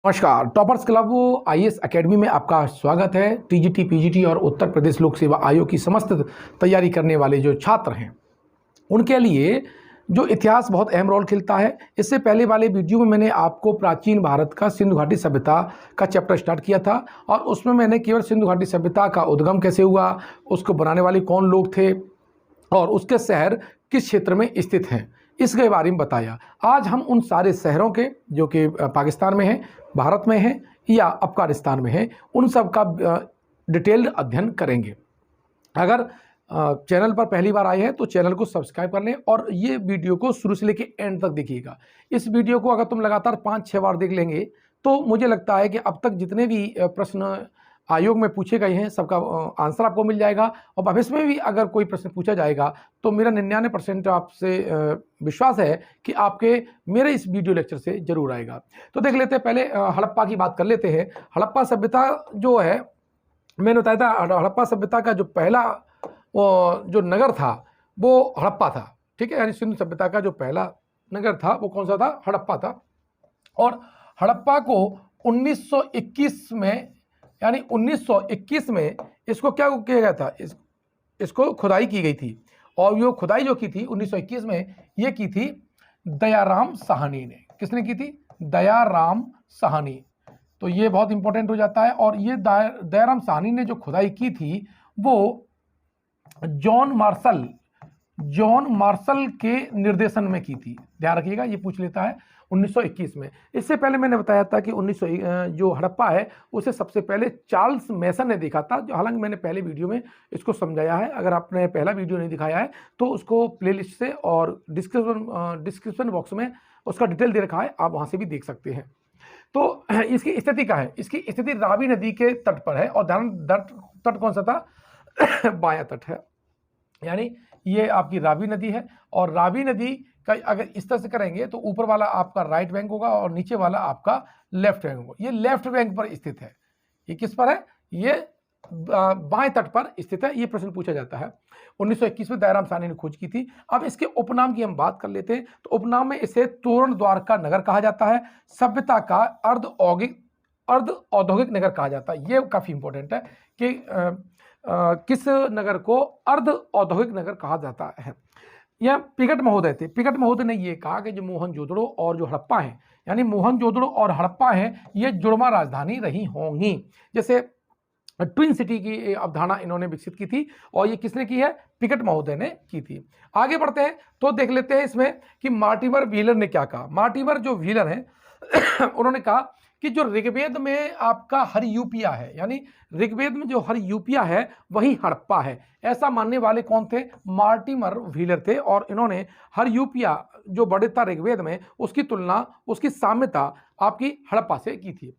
नमस्कार। Toppers club IAS academy में आपका स्वागत है। टीजीटी, पीजीटी और उत्तर प्रदेश लोक सेवा आयोग की समस्त तैयारी करने वाले जो छात्र हैं उनके लिए जो इतिहास बहुत अहम रोल खेलता है। इससे पहले वाले वीडियो में मैंने आपको प्राचीन भारत का सिंधु घाटी सभ्यता का चैप्टर स्टार्ट किया था और उसमें मैंने केवल सिंधु घाटी सभ्यता का उद्गम कैसे हुआ, उसको बनाने वाले कौन लोग थे और उसके शहर किस क्षेत्र में स्थित हैं, इसके बारे में बताया। आज हम उन सारे शहरों के जो कि पाकिस्तान में हैं, भारत में हैं या अफगानिस्तान में हैं, उन सब का डिटेल्ड अध्ययन करेंगे। अगर चैनल पर पहली बार आए हैं तो चैनल को सब्सक्राइब कर लें और ये वीडियो को शुरू से लेकर एंड तक देखिएगा। इस वीडियो को अगर तुम लगातार 5-6 बार देख लेंगे तो मुझे लगता है कि अब तक जितने भी प्रश्न आयोग में पूछे गए हैं सबका आंसर आपको मिल जाएगा और भविष्य में भी अगर कोई प्रश्न पूछा जाएगा तो मेरा 99% आपसे विश्वास है कि आपके मेरे इस वीडियो लेक्चर से जरूर आएगा। तो देख लेते हैं, पहले हड़प्पा की बात कर लेते हैं। हड़प्पा सभ्यता जो है, मैंने बताया था हड़प्पा सभ्यता का जो पहला जो नगर था वो हड़प्पा था। ठीक है, यानी सिंधु सभ्यता का जो पहला नगर था वो कौन सा था? हड़प्पा था। और हड़प्पा को 1921 में, यानी 1921 में इसको क्या किया गया था, इसको खुदाई की गई थी। और ये खुदाई जो की थी 1921 में, ये की थी दयाराम साहनी ने। किसने की थी? दयाराम साहनी। तो ये बहुत इंपॉर्टेंट हो जाता है। और ये दयाराम साहनी ने जो खुदाई की थी वो जॉन मार्शल के निर्देशन में की थी। ध्यान रखिएगा, ये पूछ लेता है 1921 में। इससे पहले मैंने बताया था कि जो हड़प्पा है उसे सबसे पहले चार्ल्स मैसन ने देखा था। हालांकि मैंने पहले वीडियो में इसको समझाया है। अगर आपने पहला वीडियो नहीं दिखाया है तो उसको प्लेलिस्ट से और डिस्क्रिप्शन बॉक्स में उसका डिटेल दे रखा है, आप वहाँ से भी देख सकते हैं। तो इसकी स्थिति क्या है? इसकी स्थिति रावी नदी के तट पर है। और तट कौन सा था? बायां तट है, यानी ये आपकी रावी नदी है। और रावी नदी का अगर इस तरह से करेंगे तो ऊपर वाला आपका राइट बैंक होगा और नीचे वाला आपका लेफ्ट बैंक होगा। ये लेफ्ट बैंक पर स्थित है। ये किस पर है? ये बाएं तट पर स्थित है। ये प्रश्न पूछा जाता है। 1921 में दयाराम साहनी ने खोज की थी। अब इसके उपनाम की हम बात कर लेते हैं। तो उपनाम में इसे तोरण द्वार का नगर कहा जाता है। सभ्यता का अर्ध औद्योगिक नगर कहा जाता है। ये काफी इंपॉर्टेंट है कि किस नगर को अर्ध औद्योगिक नगर कहा जाता है। यह पिगट महोदय थे। पिगट महोदय ने यह कहा कि जो मोहनजोदड़ो और जो हड़प्पा है, यानी मोहनजोदड़ो और हड़प्पा है, ये जुड़वा राजधानी रही होंगी। जैसे ट्विन सिटी की अवधारणा इन्होंने विकसित की थी। और ये किसने की है? पिगट महोदय ने की थी। आगे बढ़ते हैं तो देख लेते हैं इसमें कि मार्टिमर व्हीलर ने क्या कहा। मार्टिमर जो व्हीलर है उन्होंने कहा कि जो ऋग्वेद में आपका हरियूपिया है, यानी ऋग्वेद में जो हरियूपिया है वही हड़प्पा है। ऐसा मानने वाले कौन थे? मार्टिमर व्हीलर थे। और इन्होंने हरियूपिया जो बड़े था ऋग्वेद में, उसकी तुलना, उसकी साम्यता आपकी हड़प्पा से की थी।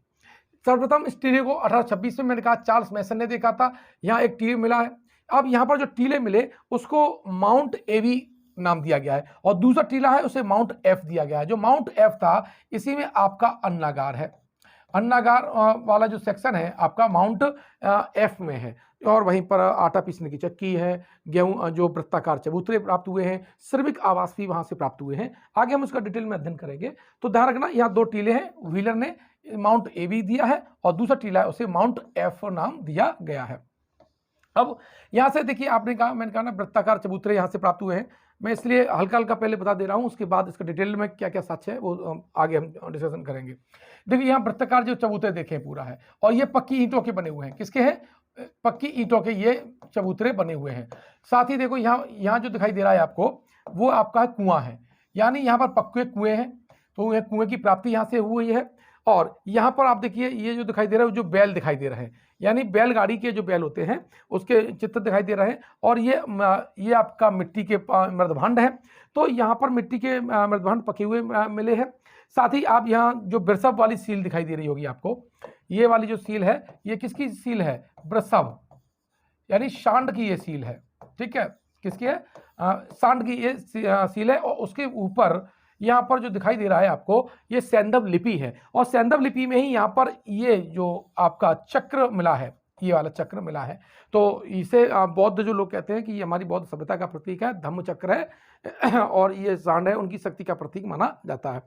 सर्वप्रथम इस टीले को 1826 में मैंने कहा चार्ल्स मैसन ने देखा था। यहाँ एक टीले मिला है। अब यहाँ पर जो टीले मिले उसको माउंट एवी नाम दिया गया है और दूसरा टीला है उसे माउंट एफ दिया गया है। जो माउंट एफ था इसी में आपका अन्नागार है। अन्नागार वाला जो सेक्शन है आपका माउंट एफ में है। और वहीं पर आटा पीसने की चक्की है, गेहूं जो वृत्ताकार चबूतरे प्राप्त हुए हैं, श्रमिक आवास भी वहां से प्राप्त हुए हैं। आगे हम उसका डिटेल में अध्ययन करेंगे। तो ध्यान रखना, यहाँ दो टीले हैं। व्हीलर ने माउंट ए बी दिया है और दूसरा टीला है उसे माउंट एफ नाम दिया गया है। अब यहां से देखिए, आपने कहा, मैंने कहा ना वृत्ताकार चबूतरे यहां से प्राप्त हुए हैं। मैं इसलिए हल्का हल्का पहले बता दे रहा हूं, उसके बाद इसका डिटेल में क्या क्या सच है वो आगे हम डिस्कशन करेंगे। देखिए यहाँ वृत्ताकार जो चबूतरे देखें पूरा है और ये पक्की ईंटों के बने हुए हैं। किसके हैं? पक्की ईंटों के ये चबूतरे बने हुए हैं। साथ ही देखो यहाँ जो दिखाई दे रहा है आपको वो आपका कुआं है, यानी यहाँ पर पक्के कुएं हैं। तो यह कुएं की प्राप्ति यहाँ से हुई है। और यहाँ पर आप देखिए ये जो दिखाई दे रहा है, जो बैल दिखाई दे रहे हैं, यानी बैलगाड़ी के जो बैल होते हैं उसके चित्र दिखाई दे रहे हैं। और ये आपका मिट्टी के मृदभांड है। तो यहाँ पर मिट्टी के मृदभांड पके हुए मिले हैं। साथ ही आप यहाँ जो वृषभ वाली सील दिखाई दे रही होगी आपको, ये वाली जो सील है ये किसकी सील है? वृषभ, यानी सांड की ये सील है। ठीक है, किसकी है? सांड की ये सील है। और उसके ऊपर यहाँ पर जो दिखाई दे रहा है आपको ये सैंधव लिपि है। और सैंधव लिपि में ही यहाँ पर ये जो आपका चक्र मिला है, ये वाला चक्र मिला है। तो इसे बौद्ध जो लोग कहते हैं कि ये हमारी बौद्ध सभ्यता का प्रतीक है, धम्म चक्र है और ये सांड है, उनकी शक्ति का प्रतीक माना जाता है।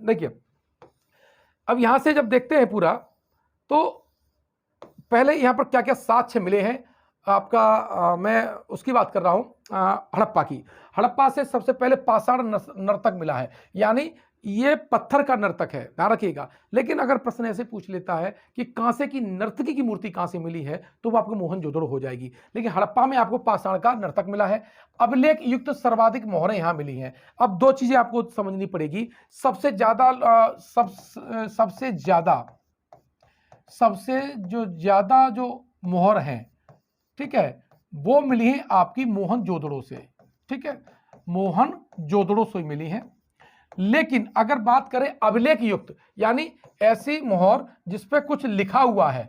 देखिए अब यहाँ से जब देखते हैं पूरा, तो पहले यहाँ पर क्या क्या साक्ष्य मिले हैं आपका, मैं उसकी बात कर रहा हूँ हड़प्पा की। हड़प्पा से सबसे पहले पाषाण नर्तक मिला है, यानी ये पत्थर का नर्तक है, ध्यान रखिएगा। लेकिन अगर प्रश्न ऐसे पूछ लेता है कि कांसे की नर्तकी की मूर्ति कहां से मिली है, तो वो आपको मोहनजोदड़ो हो जाएगी। लेकिन हड़प्पा में आपको पाषाण का नर्तक मिला है। अभिलेख युक्त सर्वाधिक मोहरें यहां मिली हैं। अब दो चीजें आपको समझनी पड़ेगी। सबसे ज्यादा जो मोहर हैं, ठीक है, वो मिली है आपकी मोहनजोदड़ो से, ठीक है, मोहनजोदड़ो से मिली है। लेकिन अगर बात करें अभिलेख युक्त, यानी ऐसी मोहर जिसपे कुछ लिखा हुआ है,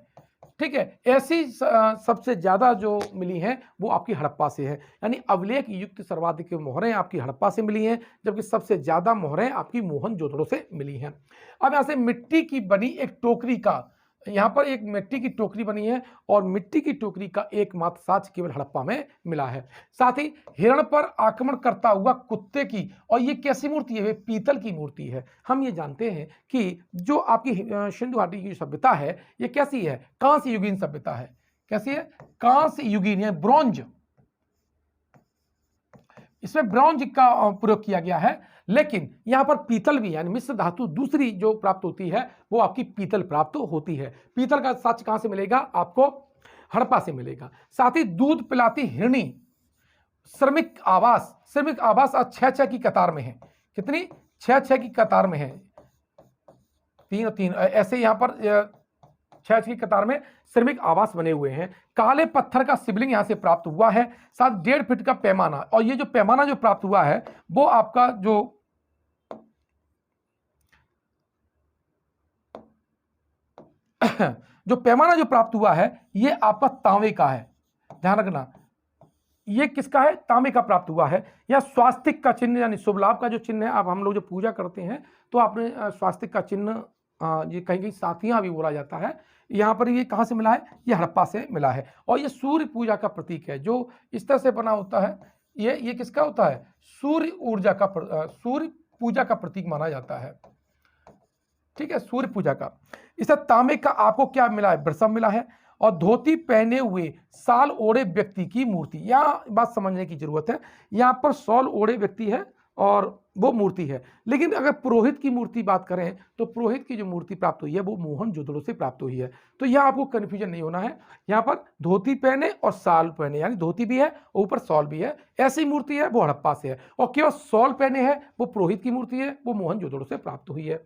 ठीक है, ऐसी सबसे ज्यादा जो मिली है वो आपकी हड़प्पा से है। यानी अभिलेख युक्त सर्वाधिक मोहरें आपकी हड़प्पा से मिली हैं, जबकि सबसे ज्यादा मोहरें आपकी मोहनजोदड़ो से मिली हैं। अब यहां से मिट्टी की बनी एक टोकरी का, यहां पर एक मिट्टी की टोकरी बनी है, और मिट्टी की टोकरी का एकमात्र साक्ष्य केवल हड़प्पा में मिला है। साथ ही हिरण पर आक्रमण करता हुआ कुत्ते की, और ये कैसी मूर्ति है, पीतल की मूर्ति है। हम ये जानते हैं कि जो आपकी सिंधु घाटी की सभ्यता है, ये कैसी है, कांस्य युगीन सभ्यता है। कैसी है, कांस्य युगीन है, ब्रॉन्ज, इसमें ब्रॉन्ज का प्रयोग किया गया है। लेकिन यहां पर पीतल भी, यानी मिश्र धातु दूसरी जो प्राप्त होती है वो आपकी पीतल प्राप्त होती है। पीतल का साक्ष्य कहां से मिलेगा, आपको हड़प्पा से मिलेगा। साथ ही दूध पिलाती हिरणी, श्रमिक आवास आज 6-6 की कतार में है। कितनी, 6-6 की कतार में है, 3-3 ऐसे यहां पर 6 की कतार में श्रमिक आवास बने हुए हैं। काले पत्थर का शिवलिंग यहां से प्राप्त हुआ है। साथ 1.5 फीट का पैमाना, और ये जो पैमाना जो प्राप्त हुआ है वो आपका जो पैमाना जो प्राप्त हुआ है ये आपका तांबे का है, ध्यान रखना। ये किसका है, तांबे का प्राप्त हुआ है। या स्वास्तिक का चिन्ह, यानी शुभ लाभ का जो चिन्ह है। अब हम लोग जो पूजा करते हैं तो आपने स्वास्तिक का चिन्ह, ये कहीं कहीं साथियां भी बोला जाता है। यहाँ पर ये कहाँ से मिला है, ये हड़प्पा से मिला है। और ये सूर्य पूजा का प्रतीक है, जो इस तरह से बना होता है। ये किसका होता है, सूर्य ऊर्जा का, सूर्य पूजा का प्रतीक माना जाता है, ठीक है, सूर्य पूजा का। इससे तांबे का आपको क्या मिला है, वृषभ मिला है। और धोती पहने हुए साल ओढ़े व्यक्ति की मूर्ति, यहां बात समझने की जरूरत है। यहां पर सॉल ओढ़े व्यक्ति है और वो मूर्ति है। लेकिन अगर पुरोहित की मूर्ति बात करें तो पुरोहित की जो मूर्ति प्राप्त हुई है वो मोहनजोदड़ो से प्राप्त हुई है। तो यह आपको कंफ्यूजन नहीं होना है। यहाँ पर धोती पहने और साल पहने, यानी धोती भी है ऊपर सॉल भी है, ऐसी मूर्ति है वो हड़प्पा से है। और केवल सॉल पहने है वो पुरोहित की मूर्ति है, वो मोहनजोदड़ो से प्राप्त हुई है।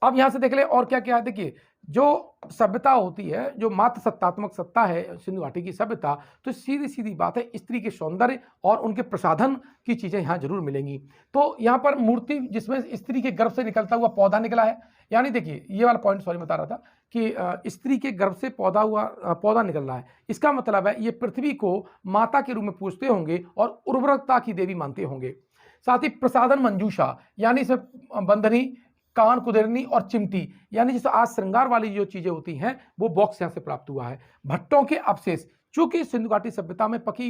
अब यहां से देख ले और क्या क्या है। देखिए, जो सभ्यता होती है, जो मात्र सत्तात्मक सत्ता है सिंधु घाटी की सभ्यता, तो सीधी सीधी बात है, स्त्री के सौंदर्य और उनके प्रसाधन की चीजें यहाँ जरूर मिलेंगी। तो यहाँ पर मूर्ति जिसमें स्त्री के गर्भ से निकलता हुआ पौधा निकला है, यानी देखिए ये वाला पॉइंट सॉरी बता रहा था कि स्त्री के गर्भ से पौधा निकल रहा है। इसका मतलब है ये पृथ्वी को माता के रूप में पूजते होंगे और उर्वरकता की देवी मानते होंगे। साथ ही प्रसाधन मंजूषा, यानी इसमें बंधनी, कान कुदेरनी और चिमटी, यानी जैसे आज श्रृंगार वाली जो चीजें होती हैं वो बॉक्स यहां से प्राप्त हुआ है। भट्टों के अवशेष, चूंकि सिंधु घाटी सभ्यता में पकी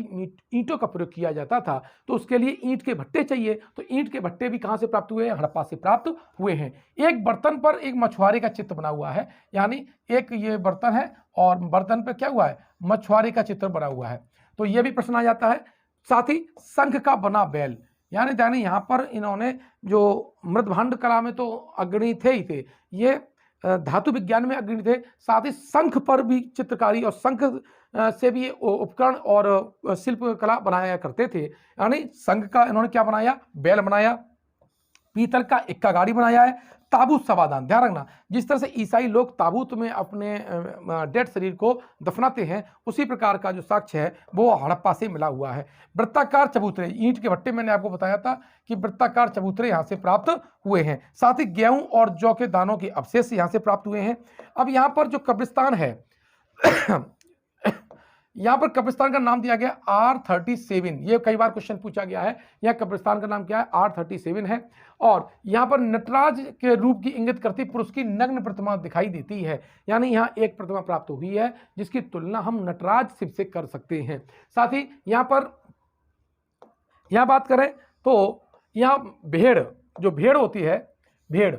ईंटों का प्रयोग किया जाता था तो उसके लिए ईंट के भट्टे चाहिए, तो ईंट के भट्टे भी कहां से प्राप्त हुए हैं, हड़प्पा से प्राप्त हुए हैं। एक बर्तन पर एक मछुआरे का चित्र बना हुआ है, यानी एक ये बर्तन है और बर्तन पर क्या हुआ है, मछुआरे का चित्र बना हुआ है। तो यह भी प्रश्न आ जाता है। साथ ही शंख का बना बैल, यानी यहाँ पर इन्होंने जो मृदभांड कला में तो अग्रणी थे ही थे, ये धातु विज्ञान में अग्रणी थे। साथ ही शंख पर भी चित्रकारी और शंख से भी उपकरण और शिल्प कला बनाया करते थे। यानी शंख का इन्होंने क्या बनाया, बैल बनाया। पीतल का इक्का गाड़ी बनाया है। ताबूत समाधान, ध्यान रखना, जिस तरह से ईसाई लोग ताबूत में अपने डेड शरीर को दफनाते हैं, उसी प्रकार का जो साक्ष्य है वो हड़प्पा से मिला हुआ है। वृत्ताकार चबूतरे, ईंट के भट्टे मैंने आपको बताया था कि वृत्ताकार चबूतरे यहाँ से प्राप्त हुए हैं। साथ ही गेहूं और जौ के दानों के अवशेष यहाँ से प्राप्त हुए हैं। अब यहाँ पर जो कब्रिस्तान है यहां पर कब्रिस्तान का नाम दिया गया R37, ये कई बार क्वेश्चन पूछा गया है। यह कब्रिस्तान का नाम क्या है, R37 है। और यहां पर नटराज के रूप की इंगित करती पुरुष की नग्न प्रतिमा दिखाई देती है, यानी यहां एक प्रतिमा प्राप्त हुई है जिसकी तुलना हम नटराज शिव से कर सकते हैं। साथ ही यहां पर बात करें तो यहां भेड़, जो भेड़ होती है, भेड़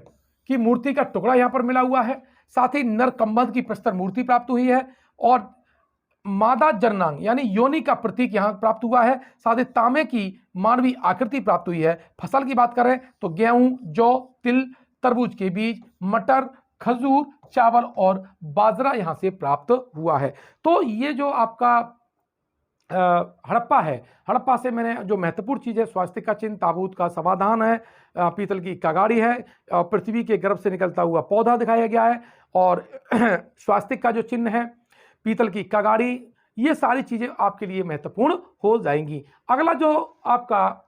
की मूर्ति का टुकड़ा यहाँ पर मिला हुआ है। साथ ही नर कंबल की प्रस्तर मूर्ति प्राप्त हुई है और मादा जननांग यानी योनि का प्रतीक यहाँ प्राप्त हुआ है। साथ ही तांबे की मानवीय आकृति प्राप्त हुई है। फसल की बात करें तो गेहूं, जौ, तिल, तरबूज के बीज, मटर, खजूर, चावल और बाजरा यहां से प्राप्त हुआ है। तो ये जो आपका हड़प्पा है, हड़प्पा से मैंने जो महत्वपूर्ण चीज़ है, स्वास्तिक का चिन्ह, ताबूत का समाधान है, पीतल की कगाड़ी है, पृथ्वी के गर्भ से निकलता हुआ पौधा दिखाया गया है और स्वास्तिक का जो चिन्ह है, पीतल की कगाड़ी, ये सारी चीज़ें आपके लिए महत्वपूर्ण हो जाएंगी। अगला जो आपका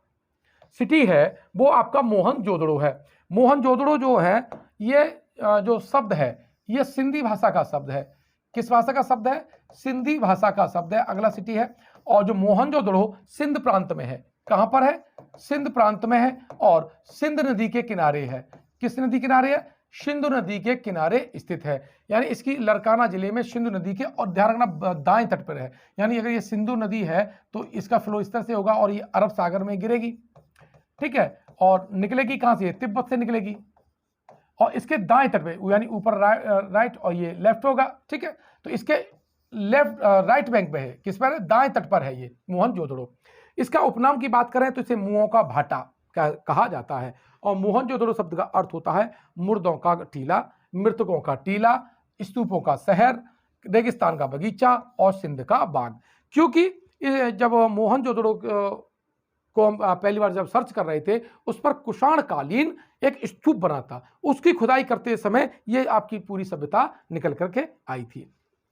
सिटी है वो आपका मोहनजोदड़ो है। मोहनजोदड़ो जो है ये जो शब्द है ये सिंधी भाषा का शब्द है। किस भाषा का शब्द है? सिंधी भाषा का शब्द है। अगला सिटी है और जो मोहनजोदड़ो सिंध प्रांत में है। कहां पर है? सिंध प्रांत में है और सिंध नदी के किनारे है। किस नदी किनारे है? सिंधु नदी के किनारे स्थित है। यानी इसकी लड़काना जिले में सिंधु नदी के, और ध्यान रखना दाएं तट पर है। यानी अगर ये सिंधु नदी है तो इसका फ्लो इस तरह से होगा और ये अरब सागर में गिरेगी, ठीक है, और निकलेगी कहां से? तिब्बत से निकलेगी और इसके दाएं तट पे, यानी ऊपर राइट और ये लेफ्ट होगा, ठीक है। तो इसके लेफ्ट राइट बैंक पे है। किस पर है? दाएं तट पर है ये मोहनजोदड़ो। इसका उपनाम की बात करें तो इसे मुंहों का भाटा कहा जाता है और मोहनजोदड़ो शब्द का अर्थ होता है मुर्दों का टीला, मृतकों का टीला, स्तूपों का शहर, रेगिस्तान का बगीचा और सिंध का बाग। क्योंकि जब मोहनजोदड़ो को हम पहली बार जब सर्च कर रहे थे, उस पर कुषाण कालीन एक स्तूप बना था, उसकी खुदाई करते समय ये आपकी पूरी सभ्यता निकल करके आई थी।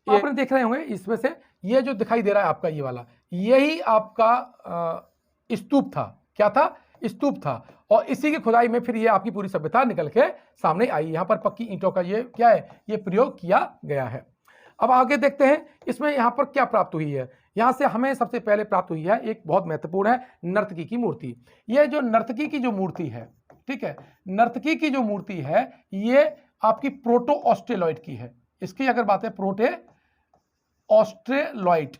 आपने देख रहे होंगे इसमें से ये जो दिखाई दे रहा है आपका ये वाला, यही आपका स्तूप था। क्या था? स्तूप था और इसी की खुदाई में फिर ये आपकी पूरी सभ्यता निकल के सामने आई। यहाँ पर पक्की ईंटों का ये क्या है? ये प्रयोग किया गया है। अब आगे देखते हैं इसमें यहाँ पर क्या प्राप्त हुई है। यहाँ से हमें सबसे पहले प्राप्त हुई है एक बहुत महत्वपूर्ण है नर्तकी की मूर्ति। ये जो नर्तकी की जो मूर्ति है, ठीक है, नर्तकी की जो मूर्ति है ये आपकी प्रोटो ऑस्ट्रेलॉइड की है। इसकी अगर बात है प्रोटे ऑस्ट्रेलॉइड,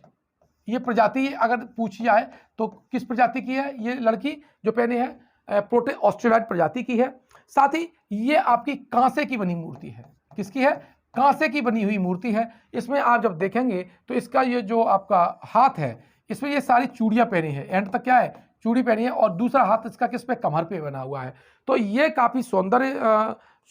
ये प्रजाति अगर पूछी जाए तो किस प्रजाति की है? ये लड़की जो पहने है प्रोटे ऑस्ट्रेलॉइड प्रजाति की है। साथ ही ये आपकी कांसे की बनी मूर्ति है। किसकी है? कांसे की बनी हुई मूर्ति है। इसमें आप जब देखेंगे तो इसका ये जो आपका हाथ है, इसमें ये सारी चूड़ियां पहनी है, एंड तक क्या है? चूड़ी पहनी है और दूसरा हाथ इसका किस पे? कमर पे बना हुआ है। तो ये काफी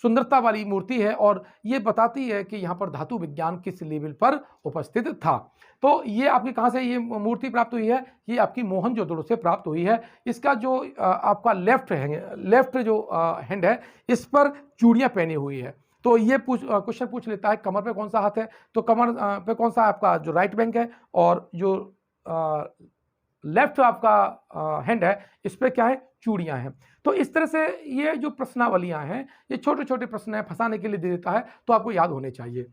सुंदरता वाली मूर्ति है और ये बताती है कि यहाँ पर धातु विज्ञान किस लेवल पर उपस्थित था। तो ये आपकी कहाँ से ये मूर्ति प्राप्त हुई है? ये आपकी मोहनजोदड़ो से प्राप्त हुई है। इसका जो आपका लेफ्ट जो हैंड है, इस पर चूड़ियां पहनी हुई है। तो ये क्वेश्चन पूछ लेता है कमर पे कौन सा हाथ है? तो कमर पे कौन सा आपका जो राइट बैंक है और जो लेफ्ट आपका हैंड है, इस पे क्या है? चूड़ियां हैं। तो इस तरह से ये जो प्रश्नावलियां हैं, ये छोटे छोटे प्रश्न है, फंसाने के लिए दे देता है, तो आपको याद होने चाहिए।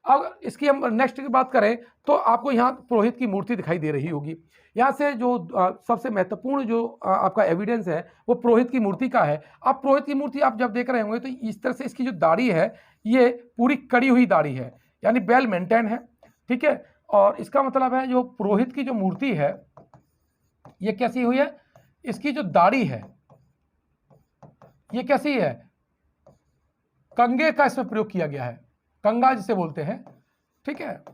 अब इसकी हम नेक्स्ट की बात करें तो आपको यहाँ पुरोहित की मूर्ति दिखाई दे रही होगी। यहाँ से जो सबसे महत्वपूर्ण जो आपका एविडेंस है वो पुरोहित की मूर्ति का है। अब पुरोहित की मूर्ति आप जब देख रहे होंगे तो इस तरह से इसकी जो दाढ़ी है ये पूरी कड़ी हुई दाढ़ी है, यानी वेल मेंटेन है, ठीक है। और इसका मतलब है जो पुरोहित की जो मूर्ति है ये कैसी हुई है? इसकी जो दाढ़ी है ये कैसी है? कंगे का इसमें प्रयोग किया गया है, कंगा जिसे बोलते हैं, ठीक है।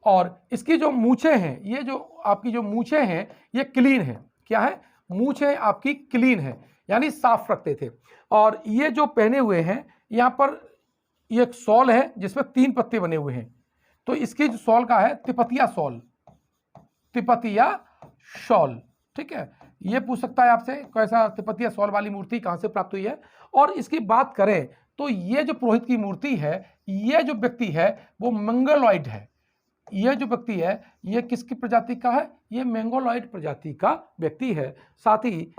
और इसकी जो मूछें हैं, ये जो आपकी जो मूछें हैं ये क्लीन है। क्या है? मूछें आपकी क्लीन है, यानी साफ रखते थे। और ये जो पहने हुए हैं यहाँ पर ये एक शॉल है जिसमें 3 पत्ते बने हुए हैं। तो इसकी जो शॉल का है तिपतिया शॉल, तिपतिया शॉल, ठीक है। ये पूछ सकता है आपसे कैसा तिपतिया शॉल वाली मूर्ति कहां से प्राप्त हुई है। और इसकी बात करें तो ये जो पुरोहित की मूर्ति है, ये जो व्यक्ति है वो मंगोलॉइड है। ये जो व्यक्ति है ये किसकी प्रजाति का है? ये मंगोलॉइड प्रजाति का व्यक्ति है। साथ ही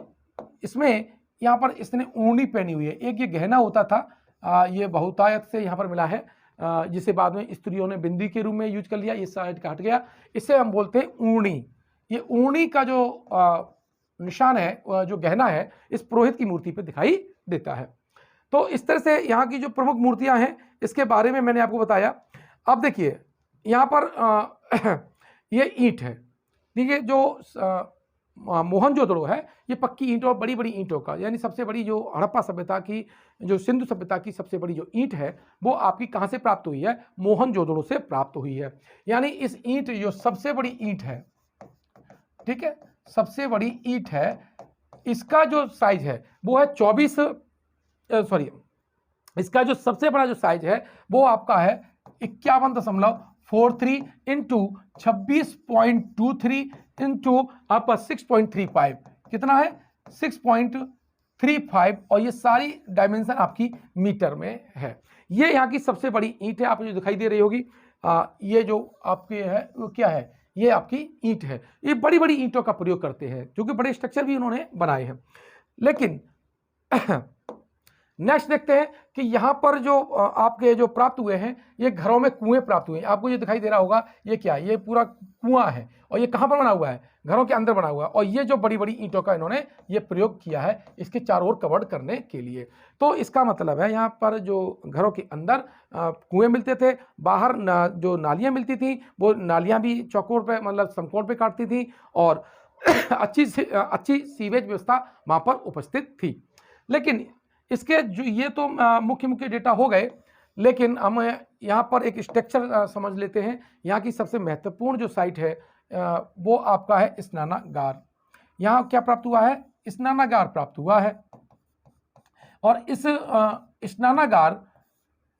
इसमें यहाँ पर इसने ऊनी पहनी हुई है। एक ये गहना होता था, ये बहुतायत से यहाँ पर मिला है, जिसे बाद में स्त्रियों ने बिंदी के रूप में यूज कर लिया। ये साइड काट गया, इसे हम बोलते हैं ऊनी। ये ऊनी का जो निशान है, जो गहना है, इस पुरोहित की मूर्ति पे दिखाई देता है। तो इस तरह से यहाँ की जो प्रमुख मूर्तियां हैं इसके बारे में मैंने आपको बताया। अब देखिए यहाँ पर ये ईंट है, देखिए जो मोहनजोदड़ो है, ये पक्की ईंटों, बड़ी बड़ी ईंटों का, यानी सबसे बड़ी जो हड़प्पा सभ्यता की, जो सिंधु सभ्यता की सबसे बड़ी जो ईंट है वो आपकी कहाँ से प्राप्त हुई है? मोहनजोदड़ो से प्राप्त हुई है। यानी इस ईंट, जो सबसे बड़ी ईंट है, ठीक है, सबसे बड़ी ईंट है, इसका जो साइज है वो है 24, सॉरी, इसका जो सबसे बड़ा जो साइज है वो आपका है 51.43 इंटू 26.23 इंटू आपका 6.35, कितना है? 6.35, और ये सारी डायमेंशन आपकी मीटर में है। ये यहाँ की सबसे बड़ी ईंट है, आपको जो दिखाई दे रही होगी, ये जो आपकी है वो क्या है? ये आपकी ईंट है। ये बड़ी बड़ी ईंटों का प्रयोग करते हैं, जो कि बड़े स्ट्रक्चर भी उन्होंने बनाए हैं। लेकिन नेक्स्ट देखते हैं कि यहाँ पर जो आपके जो प्राप्त हुए हैं, ये घरों में कुएं प्राप्त हुए हैं। आपको ये दिखाई दे रहा होगा, ये क्या है? ये पूरा कुआं है, और ये कहाँ पर बना हुआ है? घरों के अंदर बना हुआ है। और ये जो बड़ी बड़ी ईंटों का इन्होंने ये प्रयोग किया है इसके चारों ओर कवर्ड करने के लिए। तो इसका मतलब है यहाँ पर जो घरों के अंदर कुएं मिलते थे, बाहर जो नालियाँ मिलती थी, वो नालियाँ भी चौकोर पे, मतलब समकोण पे काटती थी, और अच्छी सीवेज व्यवस्था वहाँ पर उपस्थित थी। लेकिन इसके जो ये तो मुख्य मुख्य डेटा हो गए, लेकिन हम यहाँ पर एक स्ट्रक्चर समझ लेते हैं। यहाँ की सबसे महत्वपूर्ण जो साइट है वो आपका है स्नानागार। यहाँ क्या प्राप्त हुआ है? स्नानागार प्राप्त हुआ है। और इस स्नानागार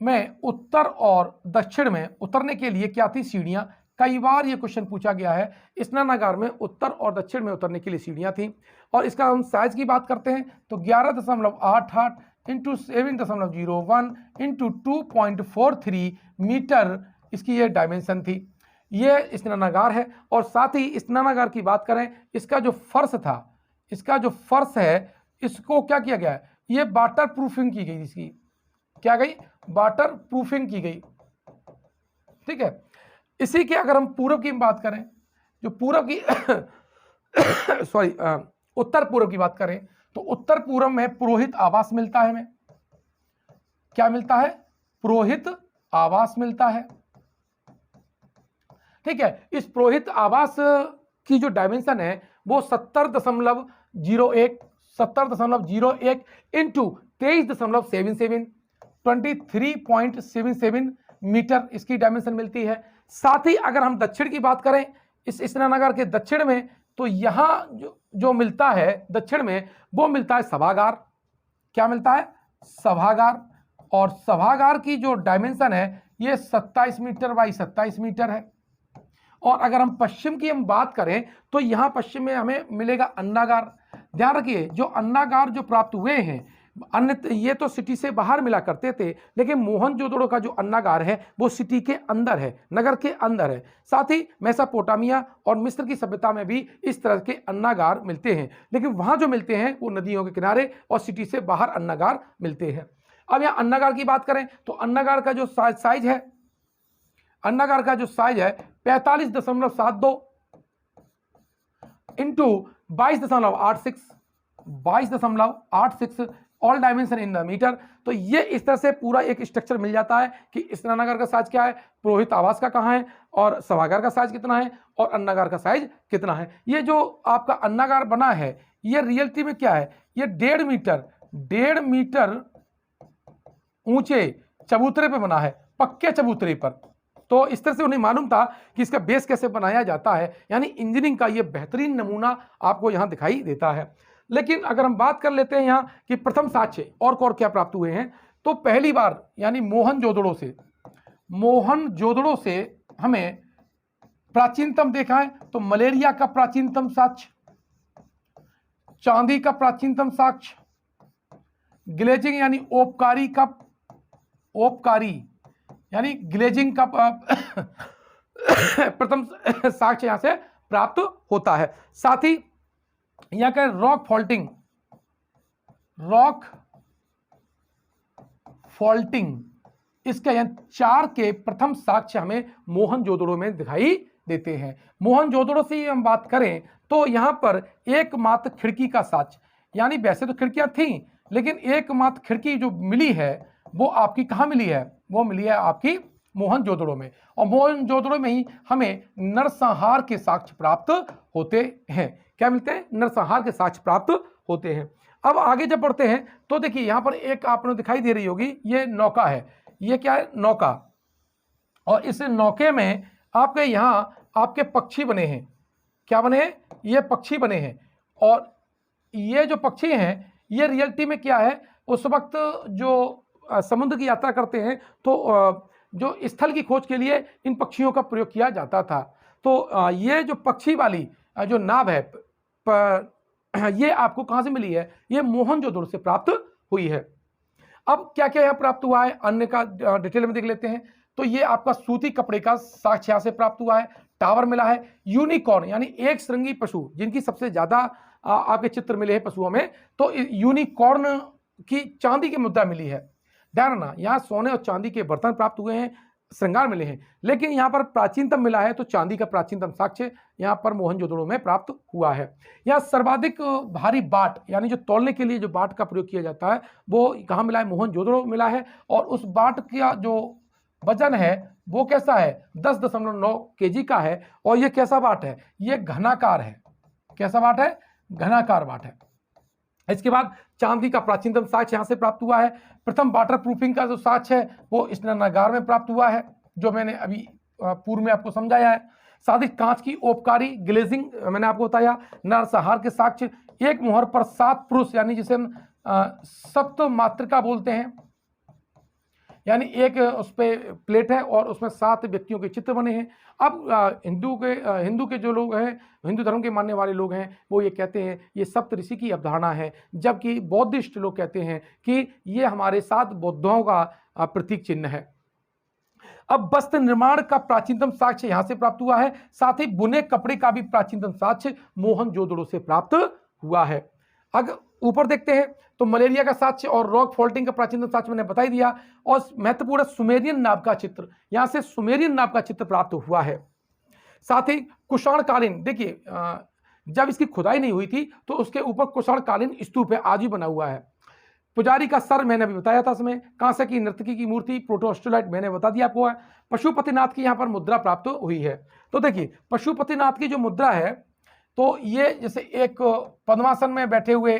में उत्तर और दक्षिण में उतरने के लिए क्या थी? सीढ़ियाँ। कई बार ये क्वेश्चन पूछा गया है, स्नानागार में उत्तर और दक्षिण में उतरने के लिए सीढ़ियाँ थी। और इसका हम साइज की बात करते हैं तो 11.88 इंटू 7.01 इंटू 2.43 मीटर इसकी ये डायमेंशन थी। ये स्नानागार है। और साथ ही स्नानागार की बात करें, इसका जो फर्श था, इसका जो फर्श है, इसको क्या किया गया है? ये वाटर प्रूफिंग की गई। इसकी क्या गई? वाटर प्रूफिंग की गई, ठीक है। इसी के अगर हम पूर्व की बात करें, जो पूर्व की सॉरी उत्तर पूर्व की बात करें, तो उत्तर पूर्व में पुरोहित आवास मिलता है। हमें क्या मिलता है? पुरोहित आवास मिलता है, ठीक है। इस पुरोहित आवास की जो डायमेंशन है वो 70.01 इंटू 23.77 23.77 मीटर इसकी डायमेंशन मिलती है। साथ ही अगर हम दक्षिण की बात करें, इस स्नानागार के दक्षिण में, तो यहाँ जो मिलता है दक्षिण में, वो मिलता है सभागार। क्या मिलता है? सभागार। और सभागार की जो डायमेंशन है ये 27 मीटर बाई 27 मीटर है। और अगर हम पश्चिम की बात करें तो यहाँ पश्चिम में हमें मिलेगा अन्नागार। ध्यान रखिए, जो अन्नागार जो प्राप्त हुए हैं, अन्य ये तो सिटी से बाहर मिला करते थे, लेकिन मोहनजोदड़ो का जो अन्नागार है वो सिटी के अंदर है, नगर के अंदर है। साथ ही मेसोपोटामिया और मिस्र की सभ्यता में भी इस तरह के अन्नागार मिलते हैं, लेकिन वहाँ जो मिलते हैं वो नदियों के किनारे और सिटी से बाहर अन्नागार मिलते हैं। अब यहाँ अन्नागार की बात करें तो अन्नागार का जो साइज है, अन्नागार का जो साइज है 45.72 into 22.86 all dimension in the meter. तो ये इस तरह से पूरा एक स्ट्रक्चर मिल जाता है कि स्नानागार का साइज क्या है, पुरोहित आवास का कहाँ है, और सभागार का साइज कितना है, और अन्नागार का साइज कितना है। ये जो आपका अन्नागार बना है ये रियलिटी में क्या है? ये 1.5 मीटर ऊंचे चबूतरे पे बना है, पक्के चबूतरे पर। तो इस तरह से उन्हें मालूम था कि इसका बेस कैसे बनाया जाता है, यानी इंजीनियरिंग का ये बेहतरीन नमूना आपको यहाँ दिखाई देता है। लेकिन अगर हम बात कर लेते हैं यहाँ कि प्रथम साक्ष्य और क्या प्राप्त हुए हैं, तो पहली बार यानी मोहनजोदड़ो से हमें प्राचीनतम देखा है तो मलेरिया का प्राचीनतम साक्ष्य, चांदी का प्राचीनतम साक्ष्य, ग्लेजिंग यानी ओपकारी यानी ग्लेजिंग का प्रथम साक्ष्य यहां से प्राप्त होता है। साथ ही यहां का रॉक फॉल्टिंग इसका यहां 4 के प्रथम साक्ष्य हमें मोहनजोदड़ो में दिखाई देते हैं। मोहनजोदड़ो से हम बात करें तो यहां पर एकमात्र खिड़की का साक्ष्य, यानी वैसे तो खिड़कियां थीं लेकिन एकमात्र खिड़की जो मिली है वो आपकी कहां मिली है? वो मिली है आपकी मोहनजोदड़ो में। और मोहनजोदड़ो में ही हमें नरसंहार के साक्ष्य प्राप्त होते हैं। क्या मिलते हैं? नरसंहार के साक्ष्य प्राप्त होते हैं। अब आगे जब बढ़ते हैं तो देखिए यहाँ पर एक आपने दिखाई दे रही होगी, ये नौका है। ये क्या है? नौका। और इस नौके में आपके यहाँ आपके पक्षी बने हैं। क्या बने हैं? ये पक्षी बने हैं। और ये जो पक्षी हैं ये रियलिटी में क्या है, उस वक्त जो समुद्र की यात्रा करते हैं तो जो स्थल की खोज के लिए इन पक्षियों का प्रयोग किया जाता था। तो ये जो पक्षी वाली जो नाव है ये आपको कहाँ से मिली है? ये मोहनजोदड़ो से प्राप्त हुई है। अब क्या क्या यहाँ प्राप्त हुआ है, अन्य का डिटेल में देख लेते हैं। तो ये आपका सूती कपड़े का साक्ष्य यहाँ से प्राप्त हुआ है। टावर मिला है। यूनिकॉर्न यानी एक श्रृंगी पशु, जिनकी सबसे ज्यादा आपके चित्र मिले हैं पशुओं में, तो यूनिकॉर्न की चांदी की मुद्रा मिली है। ध्यान रखना, यहाँ सोने और चांदी के बर्तन प्राप्त हुए हैं, श्रृंगार मिले हैं, लेकिन यहाँ पर प्राचीनतम मिला है तो चांदी का प्राचीनतम साक्ष्य यहाँ पर मोहनजोदड़ो में प्राप्त हुआ है। यहाँ सर्वाधिक भारी बाट यानी जो तौलने के लिए जो बाट का प्रयोग किया जाता है वो कहाँ मिला है? मोहनजोदड़ो मिला है। और उस बाट का जो वजन है वो कैसा है? 10.9 kg का है। और ये कैसा बाट है? ये घनाकार है। कैसा बाट है? घनाकार बाट है। इसके बाद चांदी का प्राचीनतम साक्ष्य यहाँ से प्राप्त हुआ है। प्रथम वाटर प्रूफिंग का जो साक्ष्य है वो स्नानागार में प्राप्त हुआ है, जो मैंने अभी पूर्व में आपको समझाया है। साथ ही कांच की ओपकारी ग्लेजिंग मैंने आपको बताया। नरसंहार के साक्ष्य, एक मुहर पर 7 पुरुष यानी जिसे हम सप्त मातृका बोलते हैं, यानी एक उस पर प्लेट है और उसमें 7 व्यक्तियों के चित्र बने हैं। अब हिंदू के जो लोग हैं, हिंदू धर्म के मानने वाले लोग हैं, वो ये कहते हैं ये सप्त ऋषि की अवधारणा है, जबकि बौद्धिस्ट लोग कहते हैं कि ये हमारे 7 बुद्धों का प्रतीक चिन्ह है। अब वस्त्र निर्माण का प्राचीनतम साक्ष्य यहाँ से प्राप्त हुआ है। साथ ही बुने कपड़े का भी प्राचीनतम साक्ष्य मोहनजोदड़ो से प्राप्त हुआ है। अगर ऊपर देखते हैं तो मलेरिया का साक्ष्य और रॉक फॉल्टिंग का प्राचीनतम साक्ष्य मैंने बता ही दिया। और महत्वपूर्ण सुमेरियन नाव का चित्र, यहां से सुमेरियन नाव का चित्र प्राप्त हुआ है। साथ ही कुषाणकालीन, देखिए जब इसकी खुदाई नहीं हुई थी तो उसके ऊपर कुषाणकालीन स्तूप है, आज भी बना हुआ है। पुजारी का सर मैंने अभी बताया था इसमें। कांसे की नर्तकी की मूर्ति प्रोटोस्टोलाइट मैंने बता दिया आपको है। पशुपतिनाथ की यहाँ पर मुद्रा प्राप्त हुई है। तो देखिए पशुपतिनाथ की जो मुद्रा है तो ये जैसे एक पद्मासन में बैठे हुए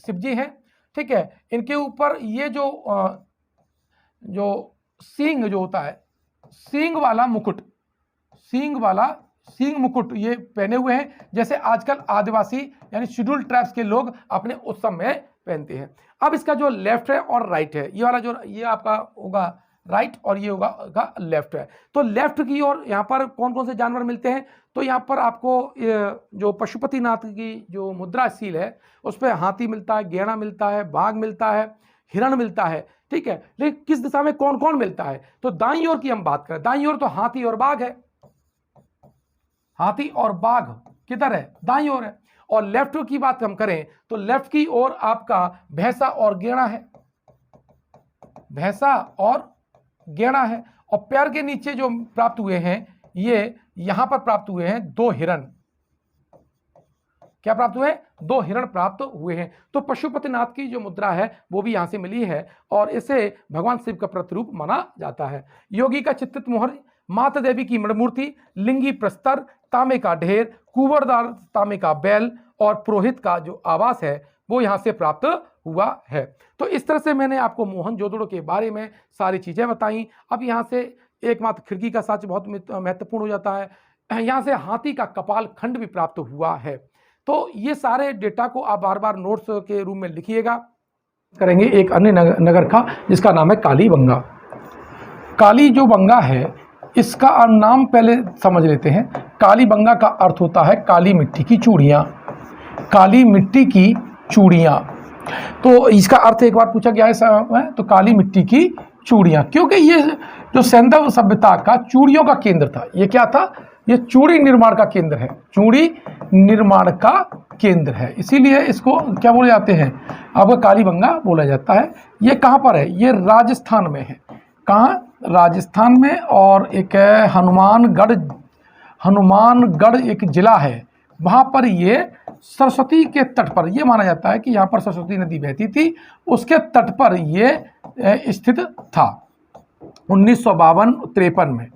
शिव जी हैं, ठीक है। इनके ऊपर ये जो सींग जो होता है, सींग वाला मुकुट ये पहने हुए हैं, जैसे आजकल आदिवासी यानी शेड्यूल्ड ट्राइब्स के लोग अपने उत्सव में पहनते हैं। अब इसका जो लेफ्ट है और राइट है, ये वाला जो ये आपका होगा राइट और ये होगा लेफ्ट है। तो लेफ्ट की ओर यहाँ पर कौन कौन से जानवर मिलते हैं? तो यहाँ पर आपको जो पशुपतिनाथ की जो मुद्रा सील है उस पर हाथी मिलता है, गैंडा मिलता है, बाघ मिलता है, हिरण मिलता है, ठीक है। लेकिन किस दिशा में कौन कौन मिलता है? तो दाईं ओर की हम बात करें, दाईं ओर तो हाथी और बाघ है। हाथी और बाघ किधर है? दाईं ओर है। और लेफ्ट की बात हम करें तो लेफ्ट की ओर आपका भैंसा और गैंडा है, भैंसा और गैंडा है। और पैर के नीचे जो प्राप्त हुए हैं ये यहां पर प्राप्त हुए हैं 2 हिरण। क्या प्राप्त हुए? 2 हिरण प्राप्त हुए हैं। तो पशुपतिनाथ की जो मुद्रा है वो भी यहां से मिली है और इसे भगवान शिव का प्रतिरूप माना जाता है। योगी का चित्रित मोहर, माता देवी की मणिमूर्ति, लिंगी प्रस्तर, तांबे का ढेर, कुंवरदार तांबे का बैल और पुरोहित का जो आवास है वो यहां से प्राप्त हुआ है। तो इस तरह से मैंने आपको मोहनजोदड़ो के बारे में सारी चीजें बताई। अब यहां से एकमात्र खिड़की का साक्ष्य बहुत महत्वपूर्ण हो जाता है। यहां से हाथी का कपाल खंड भी प्राप्त हुआ है। तो ये सारे डेटा को आप बार बार नोट्स के रूप में लिखिएगा। करेंगे एक अन्य नगर का जिसका नाम है कालीबंगा। काली जो बंगा है इसका नाम पहले समझ लेते हैं। कालीबंगा का अर्थ होता है काली मिट्टी की चूड़ियाँ, काली मिट्टी की चूड़ियाँ। तो इसका अर्थ एक बार पूछा गया है तो काली मिट्टी की चूड़ियाँ, क्योंकि ये जो सैंधव सभ्यता का चूड़ियों का केंद्र था। ये क्या था? ये चूड़ी निर्माण का केंद्र है, चूड़ी निर्माण का केंद्र है, इसीलिए इसको क्या बोले जाते हैं? आपका कालीबंगा बोला जाता है। ये कहाँ पर है? ये राजस्थान में है। कहाँ? राजस्थान में। और एक हनुमानगढ़ एक जिला है, वहाँ पर ये सरस्वती के तट पर, ये माना जाता है कि यहाँ पर सरस्वती नदी बहती थी, उसके तट पर ये स्थित था। 1952-53 में,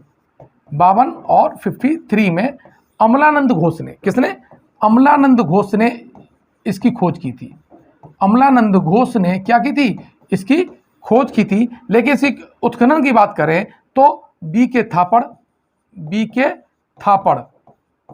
52 और 53 में अमलानंद घोष ने, किसने? अमलानंद घोष ने इसकी खोज की थी। अमलानंद घोष ने क्या की थी? इसकी खोज की थी। लेकिन इसकी उत्खनन की बात करें तो बी के थापड़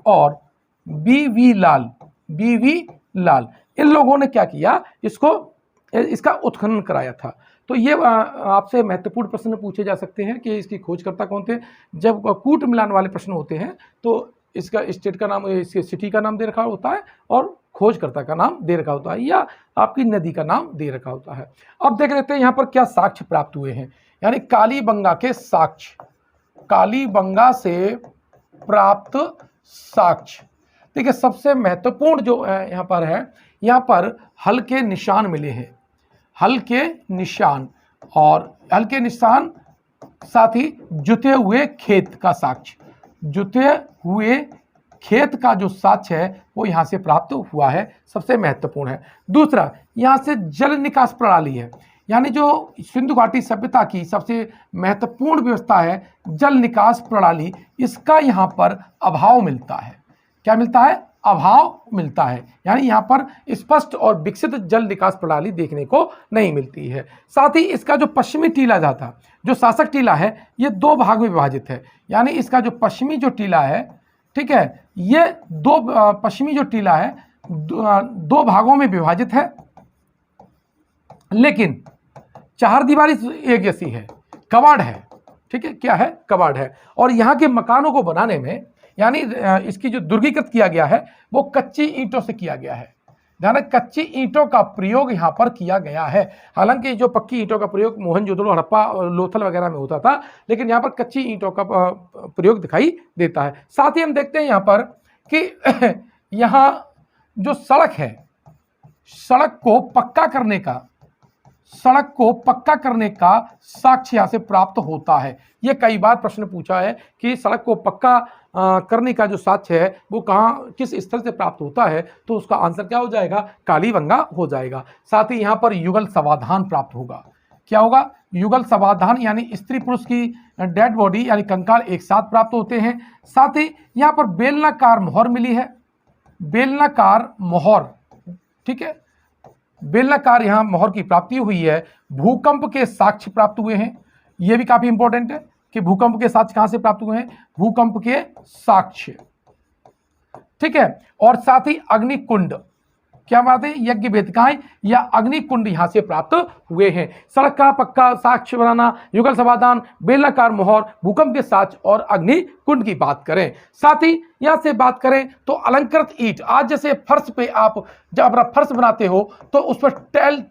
और बी वी लाल इन लोगों ने क्या किया? इसका उत्खनन कराया था। तो ये आपसे महत्वपूर्ण प्रश्न पूछे जा सकते हैं कि इसकी खोजकर्ता कौन थे। जब कूट मिलान वाले प्रश्न होते हैं तो इसका स्टेट का नाम, इसके सिटी का नाम दे रखा होता है और खोजकर्ता का नाम दे रखा होता है या आपकी नदी का नाम दे रखा होता है। अब देख लेते हैं यहाँ पर क्या साक्ष्य प्राप्त हुए हैं, यानी कालीबंगा के साक्ष्य, कालीबंगा से प्राप्त साक्ष्य। देखिए सबसे महत्वपूर्ण जो यहाँ पर है, यहाँ पर हल के निशान मिले हैं, हल के निशान, और हल के निशान साथ ही जुते हुए खेत का साक्ष्य, जुते हुए खेत का जो साक्ष्य है वो यहाँ से प्राप्त हुआ है, सबसे महत्वपूर्ण है। दूसरा, यहाँ से जल निकास प्रणाली है, यानी जो सिंधु घाटी सभ्यता की सबसे महत्वपूर्ण व्यवस्था है जल निकास प्रणाली, इसका यहाँ पर अभाव मिलता है। क्या मिलता है? अभाव मिलता है, यानी यहाँ पर स्पष्ट और विकसित जल निकास प्रणाली देखने को नहीं मिलती है। साथ ही इसका जो पश्चिमी टीला था, जो शासक टीला है, ये दो भाग में विभाजित है, यानी इसका जो पश्चिमी जो टीला है, ठीक है, ये पश्चिमी जो टीला है दो भागों में विभाजित है, लेकिन चारदीवारी एक जैसी है, कबाड़ है, ठीक है, क्या है? कबाड़ है। और यहाँ के मकानों को बनाने में, यानी इसकी जो दुर्गीकृत किया गया है वो कच्ची ईंटों से किया गया है। ध्यान रखें, कच्ची ईंटों का प्रयोग यहाँ पर किया गया है। हालांकि जो पक्की ईंटों का प्रयोग मोहनजोदड़ो, हड़प्पा और लोथल वगैरह में होता था, लेकिन यहाँ पर कच्ची ईंटों का प्रयोग दिखाई देता है। साथ ही हम देखते हैं यहाँ पर कि यहाँ जो सड़क है, सड़क को पक्का करने का साक्ष्य यहाँ से प्राप्त होता है। ये कई बार प्रश्न पूछा है कि सड़क को पक्का करने का जो साक्ष्य है वो कहाँ, किस स्थल से प्राप्त होता है, तो उसका आंसर क्या हो जाएगा? कालीबंगा हो जाएगा। साथ ही यहाँ पर युगल समाधान प्राप्त होगा। क्या होगा? युगल समाधान, यानी स्त्री पुरुष की डेड बॉडी यानी कंकाल एक साथ प्राप्त होते हैं। साथ ही यहाँ पर बेलनाकार मोहर मिली है, बेलनाकार मोहर, ठीक है, बेलनाकार यहाँ मोहर की प्राप्ति हुई है। भूकंप के साक्ष्य प्राप्त हुए हैं, यह भी काफी इंपॉर्टेंट है कि भूकंप के साक्ष्य कहां से प्राप्त हुए हैं? भूकंप के साक्ष्य, ठीक है। और साथ ही अग्निकुंड, क्या बात है? यज्ञ वेदिकाएं या अग्निकुंड यहां से प्राप्त हुए हैं। सड़क का पक्का साक्ष्य बनाना, युगल समाधान, बेलनाकार मोहर, भूकंप के साक्ष्य और अग्निकुंड की बात करें। साथ ही यहां से बात करें तो अलंकृत ईंट, आज जैसे फर्श पे आप जब अपना फर्श बनाते हो तो उस पर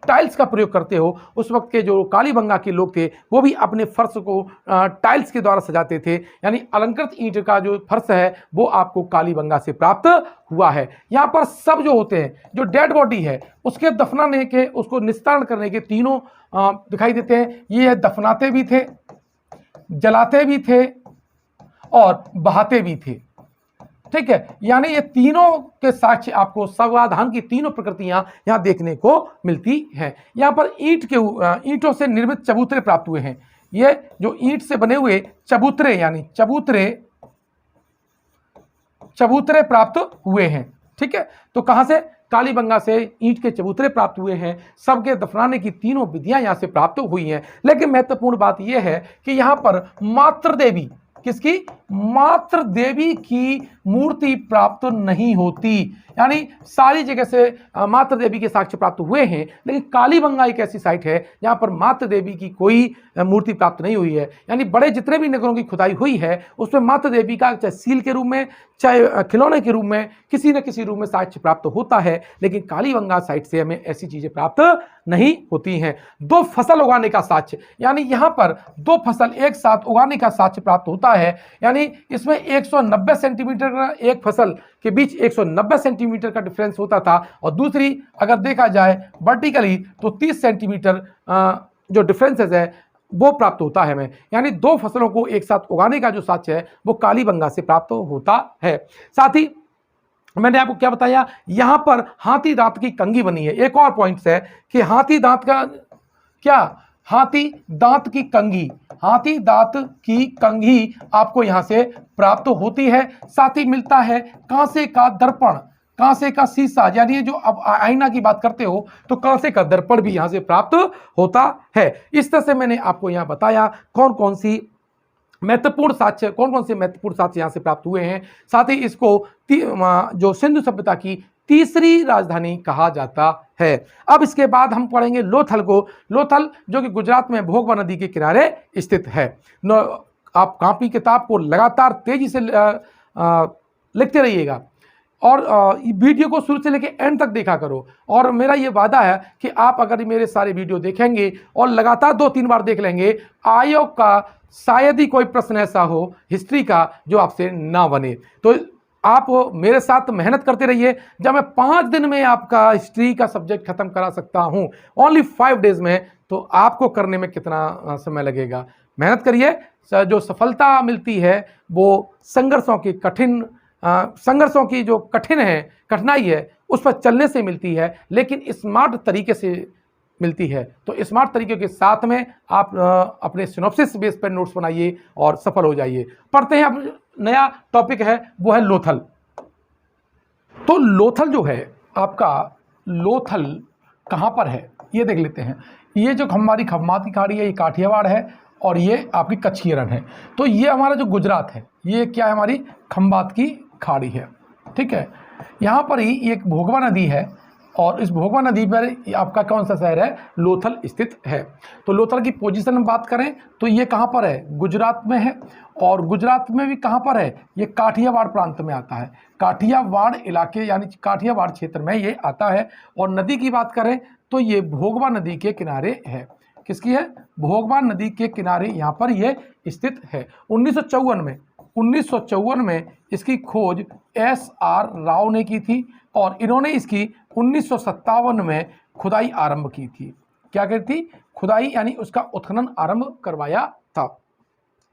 टाइल्स का प्रयोग करते हो, उस वक्त के जो कालीबंगा के लोग थे वो भी अपने फर्श को टाइल्स के द्वारा सजाते थे, यानी अलंकृत ईंट का जो फर्श है वो आपको कालीबंगा से प्राप्त हुआ है। यहाँ पर सब जो होते हैं, जो डेड बॉडी है उसके दफनाने के, उसको निस्तारण करने के तीनों दिखाई देते हैं। ये दफनाते भी थे, जलाते भी थे और बहाते भी थे, ठीक है, यानी ये तीनों के साक्ष्य आपको समाधान की तीनों प्रकृतियां यहां देखने को मिलती हैं। यहां पर ईंटों से निर्मित चबूतरे प्राप्त हुए हैं। ये जो ईंट से बने हुए चबूतरे, यानी चबूतरे प्राप्त हुए हैं, ठीक है। तो कहां से? कालीबंगा से ईंट के चबूतरे प्राप्त हुए हैं। सबके दफनाने की तीनों विधियां यहां से प्राप्त हुई हैं। लेकिन महत्वपूर्ण बात यह है कि यहां पर मातृ देवी, किसकी? मातृ देवी की मूर्ति प्राप्त नहीं होती, यानी सारी जगह से मातृ देवी के साक्ष्य प्राप्त हुए हैं, लेकिन कालीबंगा एक ऐसी साइट है जहां पर मातृ देवी की कोई मूर्ति प्राप्त नहीं हुई है। यानी बड़े जितने भी नगरों की खुदाई हुई है उसमें मातृ देवी का चाहे सील के रूप में, चाहे खिलौने के रूप में, किसी न किसी रूप में साक्ष्य प्राप्त होता है, लेकिन कालीबंगा साइट से हमें ऐसी चीजें प्राप्त नहीं होती हैं। दो फसल उगाने का साक्ष्य, यानी यहां पर दो फसल एक साथ उगाने का साक्ष्य प्राप्त होता है, यानी इसमें 190 सेंटीमीटर का एक फसल के बीच 190 सेंटीमीटर का डिफरेंस होता था, और दूसरी अगर देखा जाए वर्टिकली तो 30 सेंटीमीटर जो डिफरेंसेस है वो प्राप्त होता है हमें। यानी दो फसलों को एक साथ उगाने का जो साक्ष्य है वो कालीबंगा से प्राप्त होता है। साथ ही मैंने आपको क्या बताया, यहां पर हाथी दांत की कंघी बनी है। एक और पॉइंट है कि हाथी दांत का क्या, हाथी दांत की कंघी, हाथी दांत की कंघी आपको यहां से प्राप्त होती है। साथ ही मिलता है कांसे का दर्पण, कांसे का शीशा, यानी जो अब आईना की बात करते हो तो कांसे का दर्पण भी यहां से प्राप्त होता है। इस तरह से मैंने आपको यहां बताया कौन कौन से महत्वपूर्ण साक्ष्य यहां से प्राप्त हुए हैं। साथ ही इसको जो सिंधु सभ्यता की तीसरी राजधानी कहा जाता है। अब इसके बाद हम पढ़ेंगे लोथल को। लोथल जो कि गुजरात में भोगवा नदी के किनारे स्थित है। आप कॉपी किताब को लगातार तेजी से लिखते रहिएगा और वीडियो को शुरू से लेकर एंड तक देखा करो। और मेरा ये वादा है कि आप अगर मेरे सारे वीडियो देखेंगे और लगातार 2-3 बार देख लेंगे, आयोग का शायद ही कोई प्रश्न ऐसा हो हिस्ट्री का जो आपसे ना बने। तो आप मेरे साथ मेहनत करते रहिए। जब मैं 5 दिन में आपका हिस्ट्री का सब्जेक्ट खत्म करा सकता हूं, ओनली 5 डेज में, तो आपको करने में कितना समय लगेगा। मेहनत करिए। जो सफलता मिलती है वो संघर्षों की जो कठिनाई है उस पर चलने से मिलती है, लेकिन स्मार्ट तरीके से मिलती है। तो स्मार्ट तरीके के साथ में आप अपने सिनॉप्सिस बेस पर नोट्स बनाइए और सफल हो जाइए। पढ़ते हैं। अब नया टॉपिक है वो है लोथल। तो लोथल जो है आपका, लोथल कहाँ पर है ये देख लेते हैं। ये जो हमारी खम्बात की खाड़ी है ये काठियावाड़ है और ये आपकी कच्छी रण है। तो ये हमारा जो गुजरात है ये क्या है, हमारी खम्बात की खाड़ी है। ठीक है, यहाँ पर ही एक भोगवा नदी है और इस भोगवा नदी पर आपका कौन सा शहर है, लोथल स्थित है। तो लोथल की पोजीशन में बात करें तो ये कहाँ पर है, गुजरात में है। और गुजरात में भी कहाँ पर है, ये काठियावाड़ प्रांत में आता है। काठियावाड़ इलाके यानी काठियावाड़ क्षेत्र में ये आता है। और नदी की बात करें तो ये भोगवा नदी के किनारे है। किसकी है, भोगवा नदी के किनारे यहाँ पर ये स्थित है। 1954 में इसकी खोज SR राव ने की थी और इन्होंने इसकी 1957 में खुदाई आरंभ की थी। क्या कहती, खुदाई यानी उसका उत्खनन आरंभ करवाया था।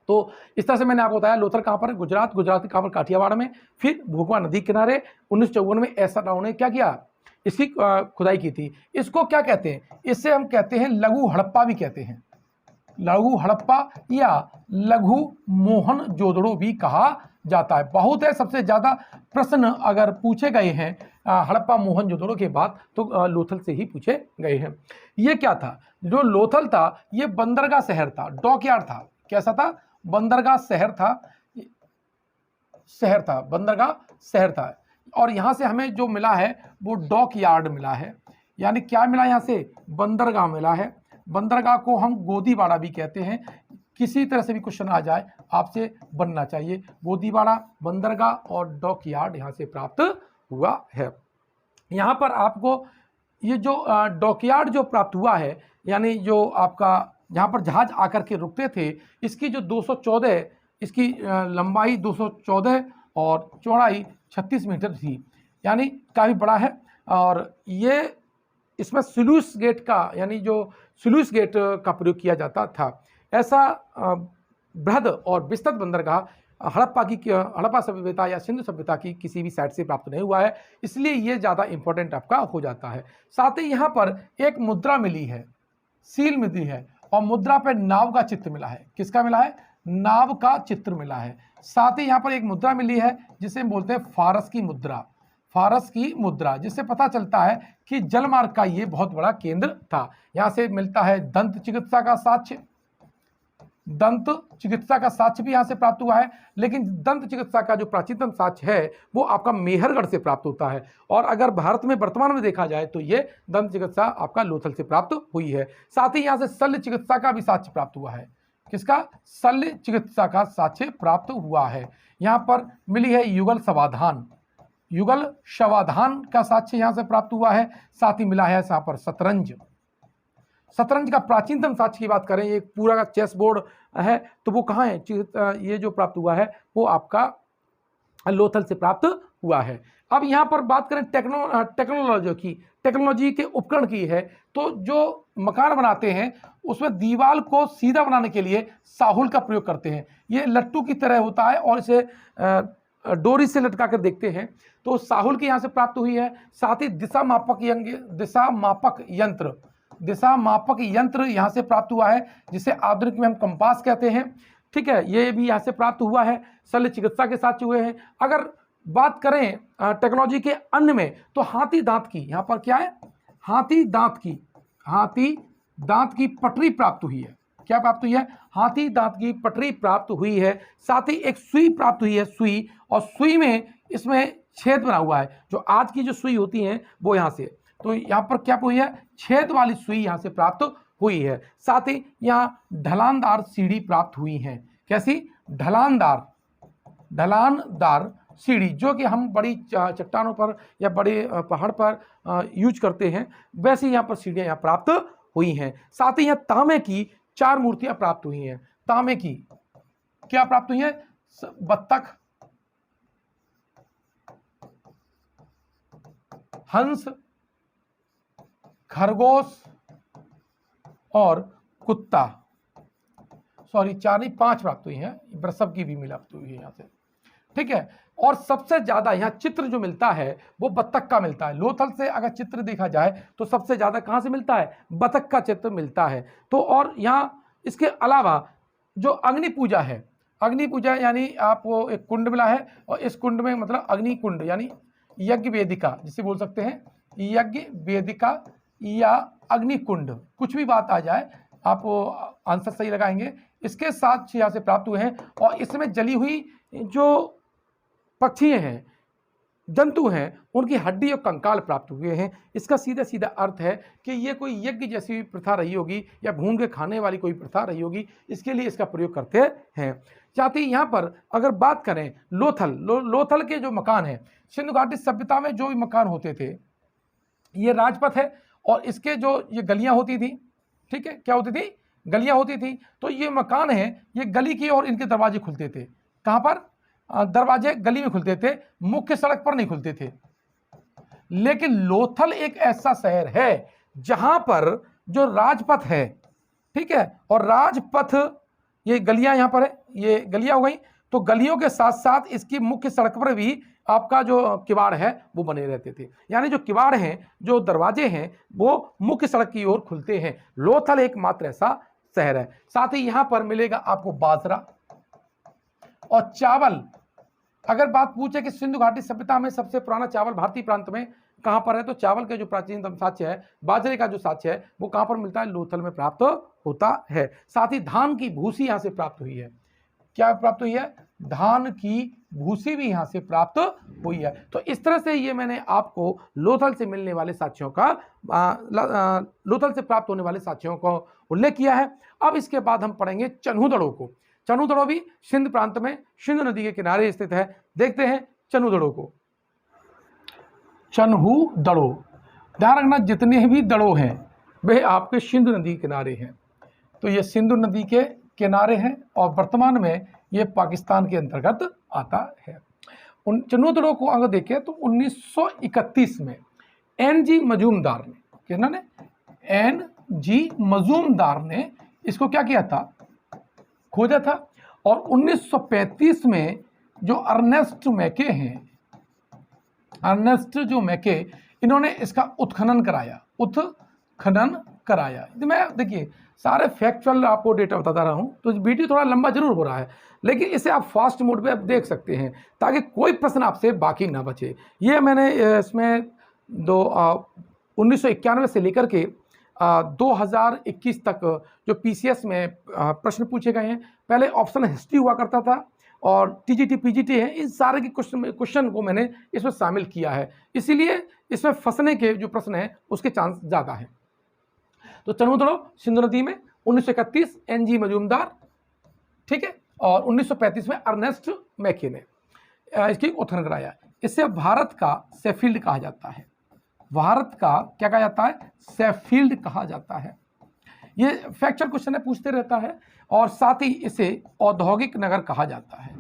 तो इस तरह से मैंने आपको बताया लोथल कहाँ पर है, गुजरात के कहाँ पर, काठियावाड़ में। फिर भोगवा नदी किनारे 1954 में SR राव ने क्या किया, इसकी खुदाई की थी। इसको क्या कहते हैं, इससे हम कहते हैं लघु हड़प्पा भी कहते हैं। लघु हड़प्पा या लघु मोहन जोदड़ो भी कहा जाता है। बहुत है, सबसे ज्यादा प्रश्न अगर पूछे गए हैं हड़प्पा मोहन जोदड़ो के बाद तो लोथल से ही पूछे गए हैं। ये क्या था, जो लोथल था ये बंदरगाह शहर था, डॉकयार्ड था। कैसा था, बंदरगाह शहर था, बंदरगाह शहर था। और यहाँ से हमें जो मिला है वो डॉकयार्ड मिला है, यानी क्या मिला, यहाँ से बंदरगाह मिला है। बंदरगाह को हम गोदीबाड़ा भी कहते हैं। किसी तरह से भी क्वेश्चन आ जाए आपसे बनना चाहिए। गोदीबाड़ा, बंदरगाह और डॉकयार्ड यहाँ से प्राप्त हुआ है। यहाँ पर आपको ये जो डॉकयार्ड जो प्राप्त हुआ है, यानी जो आपका जहाँ पर जहाज आकर के रुकते थे, इसकी जो 214, इसकी लंबाई 214 और चौड़ाई 36 मीटर थी, यानी काफ़ी बड़ा है। और ये इसमें स्लूइस गेट का, यानी जो स्लूइस गेट का प्रयोग किया जाता था। ऐसा बृहद और विस्तृत बंदरगाह हड़प्पा सभ्यता या सिंधु सभ्यता की किसी भी साइट से प्राप्त नहीं हुआ है, इसलिए ये ज़्यादा इंपॉर्टेंट आपका हो जाता है। साथ ही यहाँ पर एक मुद्रा मिली है, सील मिली है, और मुद्रा पर नाव का चित्र मिला है। किसका मिला है, नाव का चित्र मिला है। साथ ही यहाँ पर एक मुद्रा मिली है जिसे बोलते हैं फारस की मुद्रा, जिससे पता चलता है कि जलमार्ग का ये बहुत बड़ा केंद्र था। यहाँ से मिलता है दंत चिकित्सा का साक्ष्य भी यहाँ से प्राप्त हुआ है। लेकिन दंत चिकित्सा का जो प्राचीनतम साक्ष्य है वो आपका मेहरगढ़ से प्राप्त होता है। और अगर भारत में वर्तमान में देखा जाए तो ये दंत चिकित्सा आपका लोथल से प्राप्त हुई है। साथ ही यहाँ से शल्य चिकित्सा का भी साक्ष्य प्राप्त हुआ है। किसका, शल्य चिकित्सा का साक्ष्य प्राप्त हुआ है। यहाँ पर मिली है युगल शवाधान का साक्ष्य यहाँ से प्राप्त हुआ है। साथ ही मिला है यहाँ पर शतरंज का प्राचीनतम साक्ष्य की बात करें, ये पूरा का चेस बोर्ड है, तो वो कहाँ है, ये जो प्राप्त हुआ है वो आपका लोथल से प्राप्त हुआ है। अब यहाँ पर बात करें टेक्नोलॉजी के उपकरण की है, तो जो मकान बनाते हैं उसमें दीवार को सीधा बनाने के लिए साहुल का प्रयोग करते हैं। ये लट्टू की तरह होता है और इसे डोरी से लटका कर देखते हैं, तो साहुल की यहाँ से प्राप्त हुई है। साथ ही दिशा मापक यंत्र यहाँ से प्राप्त हुआ है, जिसे आधुनिक में हम कंपास कहते हैं। ठीक है, ये भी यहाँ से प्राप्त हुआ है। शल्य चिकित्सा के साथ हुए हैं। अगर बात करें टेक्नोलॉजी के अन्य में, तो हाथी दांत की, यहाँ पर क्या है, हाथी दांत की पटरी प्राप्त हुई है। क्या प्राप्त हुई है? हाथी दांत की पटरी प्राप्त हुई है। साथ ही एक सुई प्राप्त हुई है, सुई, और सुई में इसमें छेद बना हुआ है। जो आज की जो सुई होती है वो यहाँ से, तो यहाँ पर क्या हुई है, छेद वाली सुई यहाँ से प्राप्त हुई है। साथ ही यहाँ ढलानदार सीढ़ी प्राप्त हुई है। कैसी? ढलानदार सीढ़ी, जो कि हम बड़ी चट्टानों पर या बड़े पहाड़ पर यूज करते हैं, वैसे यहाँ पर सीढ़ियाँ यहाँ प्राप्त हुई हैं। साथ ही यहाँ तांबे की 4 मूर्तियां प्राप्त हुई हैं। तांबे की क्या प्राप्त हुई है? बत्तख, हंस, खरगोश और कुत्ता। सॉरी, 4 नहीं 5 प्राप्त हुई हैं, वृषभ की भी मिलाप्त हुई है यहाँ से। ठीक है, और सबसे ज्यादा यहाँ चित्र जो मिलता है वो बत्तख का मिलता है। लोथल से अगर चित्र देखा जाए तो सबसे ज्यादा कहां से मिलता है? बत्तख का चित्र मिलता है। तो और यहाँ इसके अलावा जो अग्नि पूजा है, अग्नि पूजा यानी आपको एक कुंड मिला है, और इस कुंड में मतलब अग्नि कुंड यानी यज्ञ वेदिका जिसे बोल सकते हैं, यज्ञ वेदिका या अग्नि कुंड, कुछ भी बात आ जाए आप आंसर सही लगाएंगे। इसके साथ यहाँ से प्राप्त हुए हैं, और इसमें जली हुई जो पक्षी हैं, जंतु हैं, उनकी हड्डी और कंकाल प्राप्त हुए हैं। इसका सीधा सीधा अर्थ है कि ये कोई यज्ञ जैसी प्रथा रही होगी या भून के खाने वाली कोई प्रथा रही होगी, इसके लिए इसका प्रयोग करते हैं। साथ ही यहाँ पर अगर बात करें लोथल के जो मकान हैं, सिंधु घाटी सभ्यता में जो भी मकान होते थे, ये राजपथ है, और इसके जो ये गलियां होती थी, ठीक है, क्या होती थी? गलियां होती थी। तो ये मकान है, ये गली की ओर इनके दरवाजे खुलते थे। कहाँ पर? दरवाजे गली में खुलते थे, मुख्य सड़क पर नहीं खुलते थे। लेकिन लोथल एक ऐसा शहर है जहां पर जो राजपथ है, ठीक है, और राजपथ, ये गलियां यहां पर है, ये गलियां हो गई, तो गलियों के साथ साथ इसकी मुख्य सड़क पर भी आपका जो किवाड़ है वो बने रहते थे। यानी जो किवाड़ हैं, जो दरवाजे हैं, वो मुख्य सड़क की ओर खुलते हैं। लोथल एकमात्र ऐसा शहर है। साथ ही यहां पर मिलेगा आपको बाजरा और चावल। अगर बात पूछे कि सिंधु घाटी सभ्यता में सबसे पुराना चावल भारतीय प्रांत में कहां पर है, तो चावल के जो प्राचीनतम साक्ष्य है, बाजरे का जो साक्ष्य है, वो कहां पर मिलता है? लोथल में प्राप्त होता है। साथ ही धान की भूसी यहां से प्राप्त हुई है। क्या प्राप्त हुई है? धान की भूसी भी यहां से प्राप्त हुई है। तो इस तरह से ये मैंने आपको लोथल से मिलने वाले साक्ष्यों का लोथल से प्राप्त होने वाले साक्ष्यों का उल्लेख किया है। अब इसके बाद हम पढ़ेंगे चन्हूदड़ों को। चन्हूदड़ों भी सिंध प्रांत में सिंधु नदी के किनारे स्थित है। देखते हैं चन्हूदड़ों को। चन्हूदड़ों, ध्यान रखना जितने भी दड़ों हैं वे आपके सिंधु नदी के किनारे हैं। तो ये सिंधु नदी के किनारे हैं और वर्तमान में ये पाकिस्तान के अंतर्गत आता है। उन चन्हूदड़ों को अगर देखें तो 1931 में एन.जी. मजूमदार ने, किन्होंने? एन.जी. मजूमदार ने इसको क्या किया था? खोजा था। और 1935 में जो अर्नेस्ट मैके हैं, अर्नेस्ट जो मैके, इन्होंने इसका उत्खनन कराया। मैं देखिए सारे फैक्चुअल आपको डेटा बताता रहा हूं, तो वीडियो थोड़ा लंबा जरूर हो रहा है, लेकिन इसे आप फास्ट मोड पे आप देख सकते हैं ताकि कोई प्रश्न आपसे बाकी ना बचे। ये मैंने इसमें 1991 से लेकर के 2021 तक जो पीसीएस में प्रश्न पूछे गए हैं, पहले ऑप्शन हिस्ट्री हुआ करता था और टीजीटी पीजीटी है, इन सारे के क्वेश्चन को मैंने इसमें शामिल किया है, इसीलिए इसमें फंसने के जो प्रश्न हैं उसके चांस ज़्यादा हैं। तो चन्हूदड़ों सिंधु नदी में 1931 एन.जी. मजूमदार, ठीक है, और 1935 में अर्नेस्ट मैके ने इसकी उत्खनन कराया। इसे भारत का शेफील्ड कहा जाता है। भारत का क्या कहा जाता है? शेफील्ड कहा जाता है। ये फैक्चुअल क्वेश्चन है, पूछते रहता है। और साथ ही इसे औद्योगिक नगर कहा जाता है।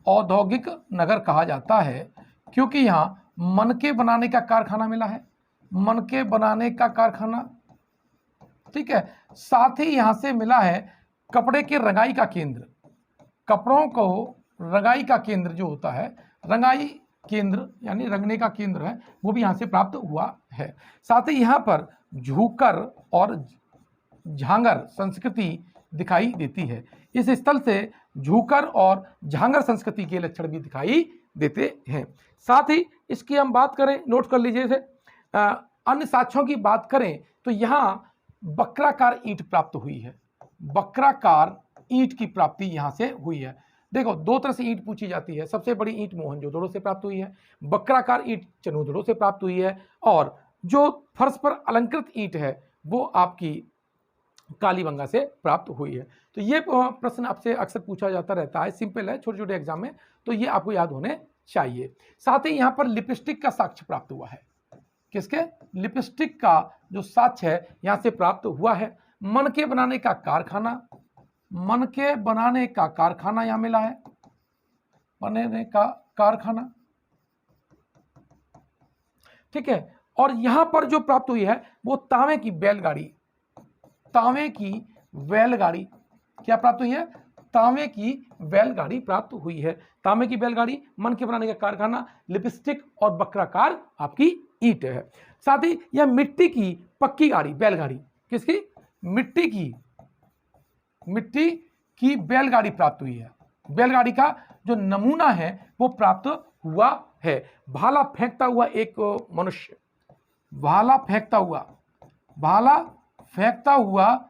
औद्योगिक नगर कहा जाता है क्योंकि यहाँ मनके बनाने का कारखाना मिला है, मनके बनाने का कारखाना, ठीक है। साथ ही यहाँ से मिला है कपड़े के रंगाई का केंद्र। कपड़ों को रंगाई का केंद्र जो होता है, रंगाई केंद्र यानी रंगने का केंद्र है, वो भी यहाँ से प्राप्त हुआ है। साथ ही यहाँ पर झूकर और झांगर संस्कृति दिखाई देती है। इस स्थल से झूकर और झांगर संस्कृति के लक्षण भी दिखाई देते हैं। साथ ही इसकी हम बात करें, नोट कर लीजिए इसे, अन्य साक्ष्यों की बात करें तो यहाँ वक्राकार ईंट प्राप्त हुई है, वक्राकार ईंट की प्राप्ति यहाँ से हुई है। देखो दो तरह से ईंट पूछी जाती है, सबसे बड़ी ईंट मोहनजोदड़ो से प्राप्त हुई है, वक्राकार ईंट चनोदड़ो से प्राप्त हुई है, और जो फर्श पर अलंकृत ईंट है वो आपकी कालीबंगा से प्राप्त हुई है। तो ये प्रश्न आपसे अक्सर पूछा जाता रहता है, सिंपल है, छोटे छोटे एग्जाम में, तो ये आपको याद होने चाहिए। साथ ही यहाँ पर लिपस्टिक का साक्ष्य प्राप्त हुआ है, किसके? लिपस्टिक का जो साक्ष्य है यहाँ से प्राप्त हुआ है। मन के बनाने का कारखाना, मन के बनाने का कारखाना यहाँ मिला है, बनाने का कारखाना, ठीक है। और यहां पर जो प्राप्त हुई है वो तांबे की बैलगाड़ी, तांबे की बैलगाड़ी क्या प्राप्त हुई है? तांबे की बैलगाड़ी प्राप्त हुई है। तांबे की बैलगाड़ी, मन के बनाने का कारखाना, लिपस्टिक और वक्राकार आपकी ईंट है। साथ ही यह मिट्टी की पक्की गाड़ी, बैलगाड़ी, किसकी? मिट्टी की बैलगाड़ी प्राप्त हुई है। बैलगाड़ी का जो नमूना है वो प्राप्त हुआ है। भाला फेंकता हुआ एक मनुष्य, भाला फेंकता हुआ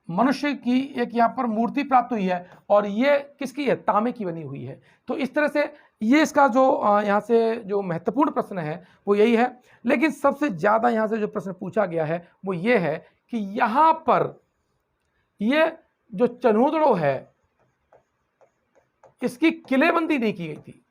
मनुष्य की एक यहाँ पर मूर्ति प्राप्त हुई है, और ये किसकी है? तांबे की बनी हुई है। तो इस तरह से ये इसका जो यहाँ से जो महत्वपूर्ण प्रश्न है वो यही है। लेकिन सबसे ज़्यादा यहाँ से जो प्रश्न पूछा गया है वो ये है कि यहाँ पर ये जो चनोदड़ो है इसकी किलेबंदी नहीं की गई थी।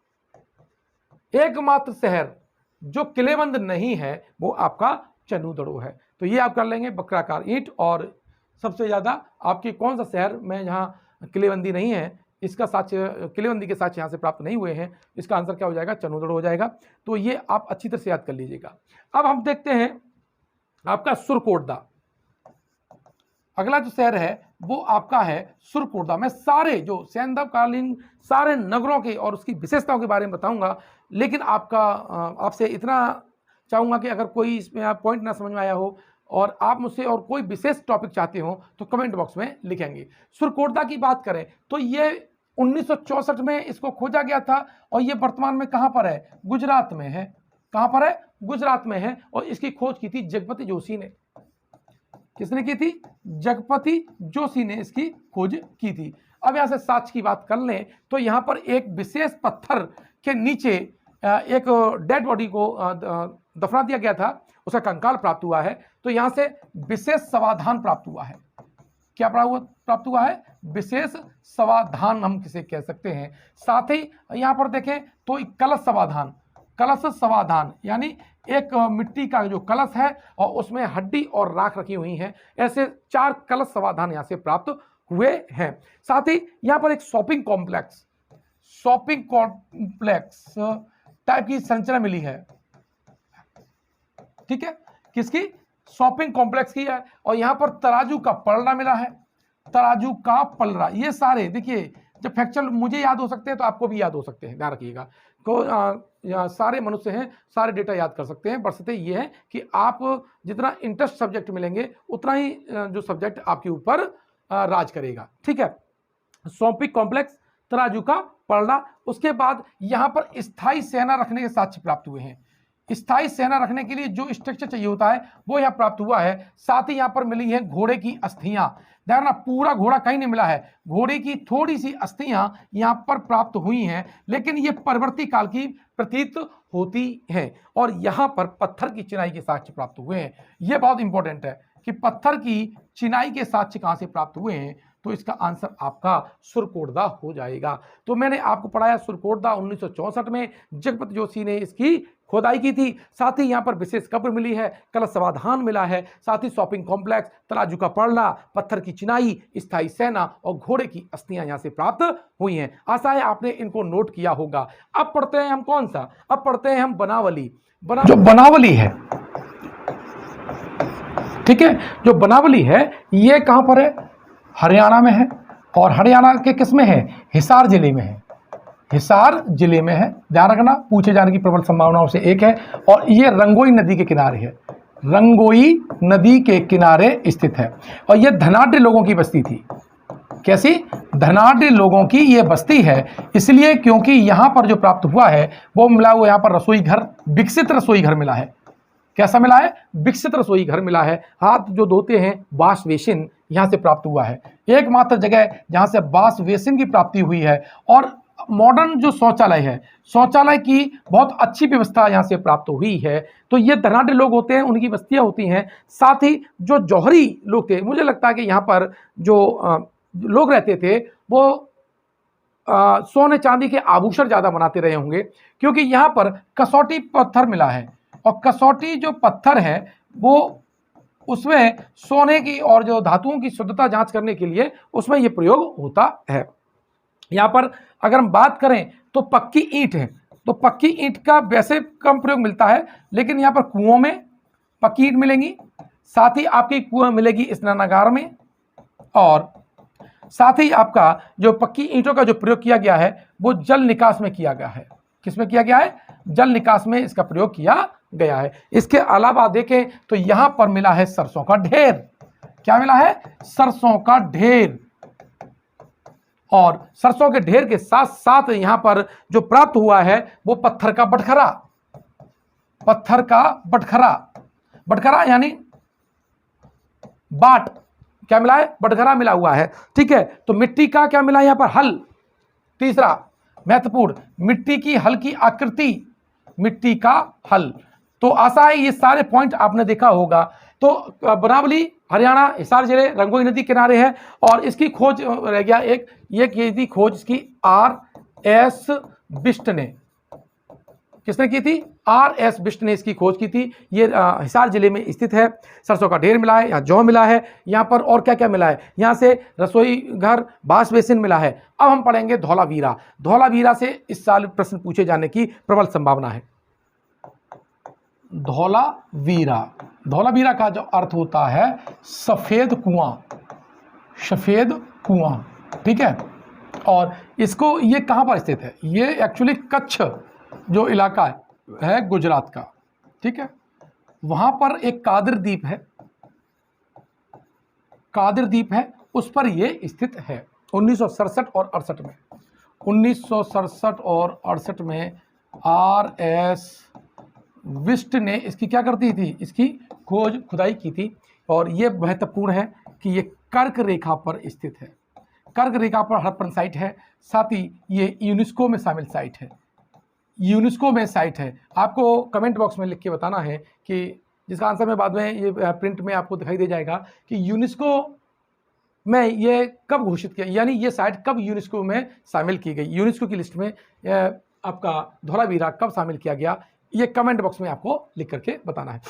एकमात्र शहर जो किलेबंद नहीं है वो आपका चनोदड़ो है। तो ये आप कर लेंगे, वक्राकार ईंट, और सबसे ज़्यादा आपके कौन सा शहर में जहाँ किलेबंदी नहीं है, इसका साक्ष्य, किलेबंदी के साक्ष्य यहाँ से प्राप्त नहीं हुए हैं, इसका आंसर क्या हो जाएगा? चनोदड़ो हो जाएगा। तो ये आप अच्छी तरह से याद कर लीजिएगा। अब हम देखते हैं आपका सुरकोटदा। अगला जो शहर है वो आपका है सुरकोटदा। मैं सारे जो सैंधवकालीन सारे नगरों के और उसकी विशेषताओं के बारे में बताऊंगा, लेकिन आपसे इतना चाहूँगा कि अगर कोई इसमें आप पॉइंट ना समझ में आया हो और आप मुझसे और कोई विशेष टॉपिक चाहते हो तो कमेंट बॉक्स में लिखेंगे। सुरकोटदा की बात करें तो ये 1964 में इसको खोजा गया था, और ये वर्तमान में कहाँ पर है? गुजरात में है। कहाँ पर है? गुजरात में है। और इसकी खोज की थी जगपति जोशी ने। किसने की थी? जगपति जोशी ने इसकी खोज की थी। अब यहाँ से साक्ष्य की बात कर लें तो यहाँ पर एक विशेष पत्थर के नीचे एक डेड बॉडी को दफना दिया गया था, उसका कंकाल प्राप्त हुआ है। तो यहाँ से विशेष समाधान प्राप्त हुआ है। क्या प्राप्त हुआ है? विशेष समाधान हम किसे कह सकते हैं। साथ ही यहाँ पर देखें तो कलश समाधान यानी एक मिट्टी का जो कलश है और उसमें हड्डी और राख रखी हुई है, ऐसे 4 कलश समाधान यहाँ से प्राप्त हुए हैं। साथ ही यहाँ पर एक शॉपिंग कॉम्प्लेक्स टाइप की संरचना मिली है, ठीक है, किसकी? शॉपिंग कॉम्प्लेक्स की है। और यहाँ पर तराजू का पलड़ा मिला है, तराजू का पलड़ा। ये सारे देखिए, जब फैक्चुअल मुझे याद हो सकते हैं तो आपको भी याद हो सकते हैं, ध्यान रखिएगा। तो सारे मनुष्य हैं, सारे डेटा याद कर सकते हैं। बशर्ते ये है कि आप जितना इंटरेस्ट सब्जेक्ट मिलेंगे उतना ही जो सब्जेक्ट आपके ऊपर राज करेगा, ठीक है। शॉपिंग कॉम्प्लेक्स, तराजू का पलड़ा। उसके बाद यहाँ पर स्थायी सेना रखने के साक्ष्य प्राप्त हुए हैं। स्थायी सेना रखने के लिए जो स्ट्रक्चर चाहिए होता है वो यहाँ प्राप्त हुआ है। साथ ही यहाँ पर मिली है घोड़े की अस्थियां। देखना, पूरा घोड़ा कहीं नहीं मिला है, घोड़े की थोड़ी सी अस्थियां यहाँ पर प्राप्त हुई हैं, लेकिन ये परवर्ती काल की प्रतीत होती हैं। और यहाँ पर पत्थर की चिनाई के साक्ष्य प्राप्त हुए हैं। ये बहुत इंपॉर्टेंट है कि पत्थर की चिनाई के साक्ष्य कहाँ से प्राप्त हुए हैं, तो इसका आंसर आपका सुरकोटदा हो जाएगा। तो मैंने आपको पढ़ाया सुरकोटदा 1964 में जगपति जोशी ने इसकी खोदाई की थी। साथ ही यहाँ पर विशेष कब्र मिली है, कलश समाधान मिला है, साथ ही शॉपिंग कॉम्प्लेक्स, तराजू का पलड़ा, पत्थर की चिनाई, स्थायी सेना और घोड़े की अस्थियां यहाँ से प्राप्त हुई हैं। आशा है आपने इनको नोट किया होगा। अब पढ़ते हैं हम कौन सा? अब पढ़ते हैं हम बनावली। जो बनावली है, ठीक है, जो बनावली है ये कहां पर है? हरियाणा में है। और हरियाणा के किस में है? हिसार जिले में है। हिसार जिले में है, ध्यान रखना, पूछे जाने की प्रबल संभावनाओं से एक है। और ये रंगोई नदी के किनारे है, रंगोई नदी के किनारे स्थित है। और ये धनाढ़ लोगों की बस्ती थी, कैसी? धनाढ़ लोगों की ये बस्ती है, इसलिए क्योंकि यहाँ पर जो प्राप्त हुआ है वो मिला हुआ यहाँ पर रसोई घर, विकसित रसोई घर मिला है। कैसा मिला है? विकसित रसोई घर मिला है। हाथ जो धोते हैं वाश बेसिन यहाँ से प्राप्त हुआ है, एकमात्र जगह जहाँ से वाश बेसिन की प्राप्ति हुई है। और मॉडर्न जो शौचालय है, शौचालय की बहुत अच्छी व्यवस्था यहाँ से प्राप्त हुई है। तो ये धनाढ़ लोग होते हैं, उनकी बस्तियाँ होती हैं। साथ ही जो जौहरी लोग थे, मुझे लगता है कि यहाँ पर जो लोग रहते थे वो सोने चांदी के आभूषण ज़्यादा बनाते रहे होंगे, क्योंकि यहाँ पर कसौटी पत्थर मिला है। और कसौटी जो पत्थर है वो उसमें सोने की और जो धातुओं की शुद्धता जांच करने के लिए उसमें ये प्रयोग होता है। यहाँ पर अगर हम बात करें तो पक्की ईंट है, तो पक्की ईंट का वैसे कम प्रयोग मिलता है, लेकिन यहाँ पर कुओं में पक्की ईंट मिलेंगी, साथ ही आपकी कुआं मिलेगी स्नानागार में, और साथ ही आपका जो पक्की ईंटों का जो प्रयोग किया गया है वो जल निकास में किया गया है। किसमें किया गया है? जल निकास में इसका प्रयोग किया गया है। इसके अलावा देखें तो यहां पर मिला है सरसों का ढेर। क्या मिला है? सरसों का ढेर। और सरसों के ढेर के साथ साथ यहां पर जो प्राप्त हुआ है वो पत्थर का बटखरा। पत्थर का बटखरा, बटखरा यानी बाट, क्या मिला है? बटखरा मिला हुआ है। ठीक है, तो मिट्टी का क्या मिला यहां पर? हल। तीसरा महत्वपूर्ण, मिट्टी की हल की आकृति, मिट्टी का हल। तो आशा है ये सारे पॉइंट आपने देखा होगा। तो बनावली हरियाणा, हिसार जिले, रंगोई नदी किनारे है, और इसकी खोज रह गया एक, ये की थी खोज इसकी R.S. बिष्ट ने। किसने की थी? R.S. बिष्ट ने इसकी खोज की थी। ये हिसार जिले में स्थित है। सरसों का ढेर मिला है, यहाँ जौ मिला है, यहाँ पर और क्या क्या मिला है? यहाँ से रसोई घर, बास बेसिन मिला है। अब हम पढ़ेंगे धौलावीरा। धौलावीरा से इस साल प्रश्न पूछे जाने की प्रबल संभावना है। धौलावीरा, धौलावीरा का जो अर्थ होता है सफेद कुआं, सफेद कुआं। ठीक है, और इसको ये कहाँ पर स्थित है? ये एक्चुअली कच्छ जो इलाका है गुजरात का। ठीक है, वहां पर एक कादिर द्वीप है, कादिर द्वीप है, उस पर ये स्थित है। 1967 और 68 में, 1967 और 68 में R.S. बिष्ट ने इसकी क्या करती थी? इसकी खोज खुदाई की थी। और ये महत्वपूर्ण है कि ये कर्क रेखा पर स्थित है, कर्क रेखा पर हड़प्पन साइट है। साथ ही ये यूनेस्को में शामिल साइट है, यूनेस्को में साइट है। आपको कमेंट बॉक्स में लिख के बताना है कि जिसका आंसर मैं बाद में ये प्रिंट में आपको दिखाई दे जाएगा कि यूनेस्को में ये कब घोषित किया, यानी ये साइट कब यूनेस्को में शामिल की गई, यूनेस्को की लिस्ट में आपका धौलावीरा कब शामिल किया गया, ये कमेंट बॉक्स में आपको लिख करके बताना है।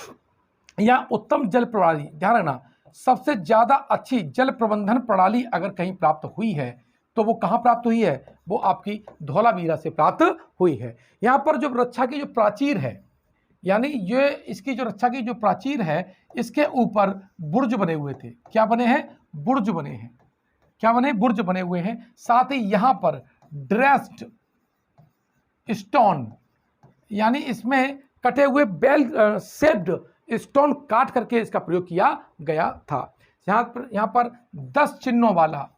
या उत्तम जल प्रणाली, ध्यान रखना, सबसे ज्यादा अच्छी जल प्रबंधन प्रणाली अगर कहीं प्राप्त हुई है तो वो कहाँ प्राप्त हुई है? वो आपकी धौलावीरा से प्राप्त हुई है। यहाँ पर जो रक्षा की जो प्राचीर है, यानी ये इसकी जो रक्षा की जो प्राचीर है, इसके ऊपर बुर्ज बने हुए थे। क्या बने हैं? बुर्ज बने हैं। क्या बने? बुर्ज बने हुए हैं। साथ ही यहाँ पर ड्रेस्ड स्टोन, यानी इसमें कटे हुए बेल शेप्ड स्टोन काट करके इसका प्रयोग किया गया था। यहाँ पर 10 चिन्हों वाला,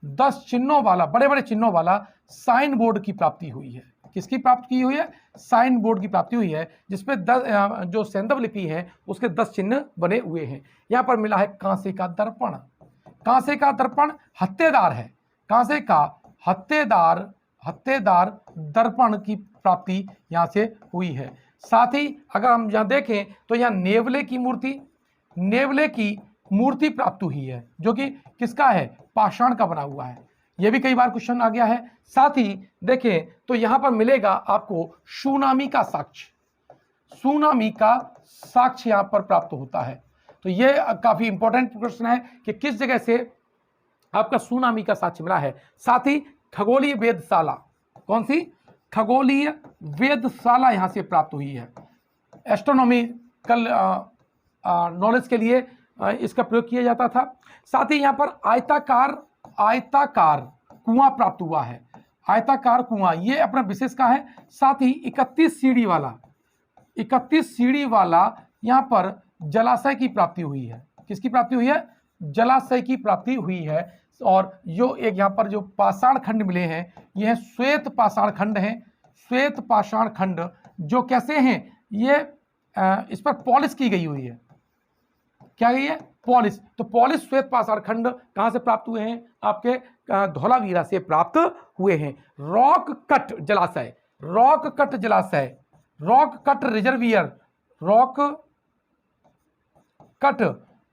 10 चिन्हों वाला, बड़े बड़े चिन्हों वाला साइन बोर्ड की प्राप्ति हुई है। किसकी प्राप्ति की हुई है? साइन बोर्ड की प्राप्ति हुई है, जिसपे 10 जो सैंधव लिपि है उसके 10 चिन्ह बने हुए हैं। यहाँ पर मिला है कांसे का दर्पण। कांसे का दर्पण हत्तेदार है, कांसे का हत्तेदार दर्पण की प्राप्ति यहाँ से हुई है। साथ ही अगर हम यहाँ देखें तो यहाँ नेवले की मूर्ति प्राप्त हुई है, जो कि किसका है? पाषाण का बना हुआ है। यह भी कई बार क्वेश्चन आ गया है। साथ ही देखें तो यहाँ पर मिलेगा आपको सुनामी का साक्ष्य, सुनामी का साक्ष्य यहाँ पर प्राप्त होता है। तो ये काफी इंपॉर्टेंट प्रश्न है कि किस जगह से आपका सुनामी का साक्ष्य मिला है। साथ ही खगोलीय वेधशाला, कौन सी? खगोलीय वेधशाला यहाँ से प्राप्त हुई है। एस्ट्रोनॉमिकल नॉलेज के लिए इसका प्रयोग किया जाता था। साथ ही यहाँ पर आयताकार कुआं प्राप्त हुआ है। आयताकार कुआं ये अपना विशेष का है। साथ ही 31 सीढ़ी वाला यहाँ पर जलाशय की प्राप्ति हुई है। किसकी प्राप्ति हुई है? जलाशय की प्राप्ति हुई है। और जो एक यहाँ पर जो पाषाण खंड मिले हैं, ये हैं श्वेत पाषाण खंड हैं। श्वेत पाषाण खंड जो कैसे हैं, ये इस पर पॉलिश की गई हुई है। क्या गई है? पॉलिश। तो पॉलिश श्वेत पाषाण खंड कहाँ से प्राप्त हुए हैं? आपके धौलावीरा से प्राप्त हुए हैं। रॉक कट जलाशय, रॉक कट जलाशय, rock cut reservoir, rock cut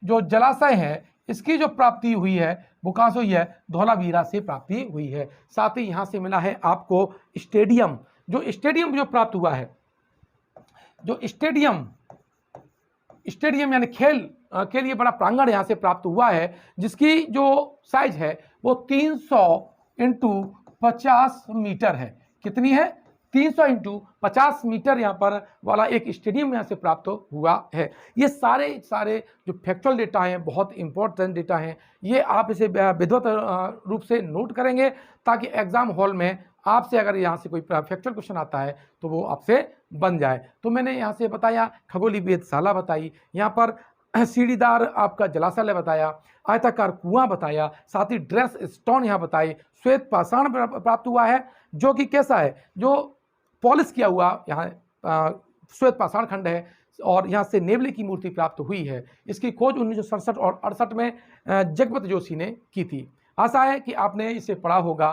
जो जलाशय है, इसकी जो प्राप्ति हुई है वो कहाँ से हुई है? धौलावीरा से प्राप्ति हुई है। साथ ही यहाँ से मिला है आपको स्टेडियम। जो स्टेडियम जो प्राप्त हुआ है, जो स्टेडियम यानी खेल के लिए बड़ा प्रांगण यहाँ से प्राप्त हुआ है, जिसकी जो साइज है वो 300 इंटू 50 मीटर है। कितनी है? 300 इंटू 50 मीटर यहाँ पर वाला एक स्टेडियम यहाँ से प्राप्त हुआ है। ये सारे जो फैक्चुअल डेटा हैं, बहुत इंपॉर्टेंट डेटा हैं। ये आप इसे विधिवत रूप से नोट करेंगे, ताकि एग्जाम हॉल में आपसे अगर यहाँ से कोई फैक्चुअल क्वेश्चन आता है तो वो आपसे बन जाए। तो मैंने यहाँ से बताया, खगोलीय वेधशाला बताई, यहाँ पर सीढ़ीदार आपका जलाशय बताया, आयताकार कुआं बताया, साथ ही ड्रेस स्टोन यहाँ बताए, श्वेत पाषाण प्राप्त हुआ है जो कि कैसा है, जो पॉलिश किया हुआ यहाँ श्वेत पाषाण खंड है, और यहाँ से नेवले की मूर्ति प्राप्त हुई है। इसकी खोज 1967 और 68 में जगपत जोशी ने की थी। आशा है कि आपने इसे पढ़ा होगा।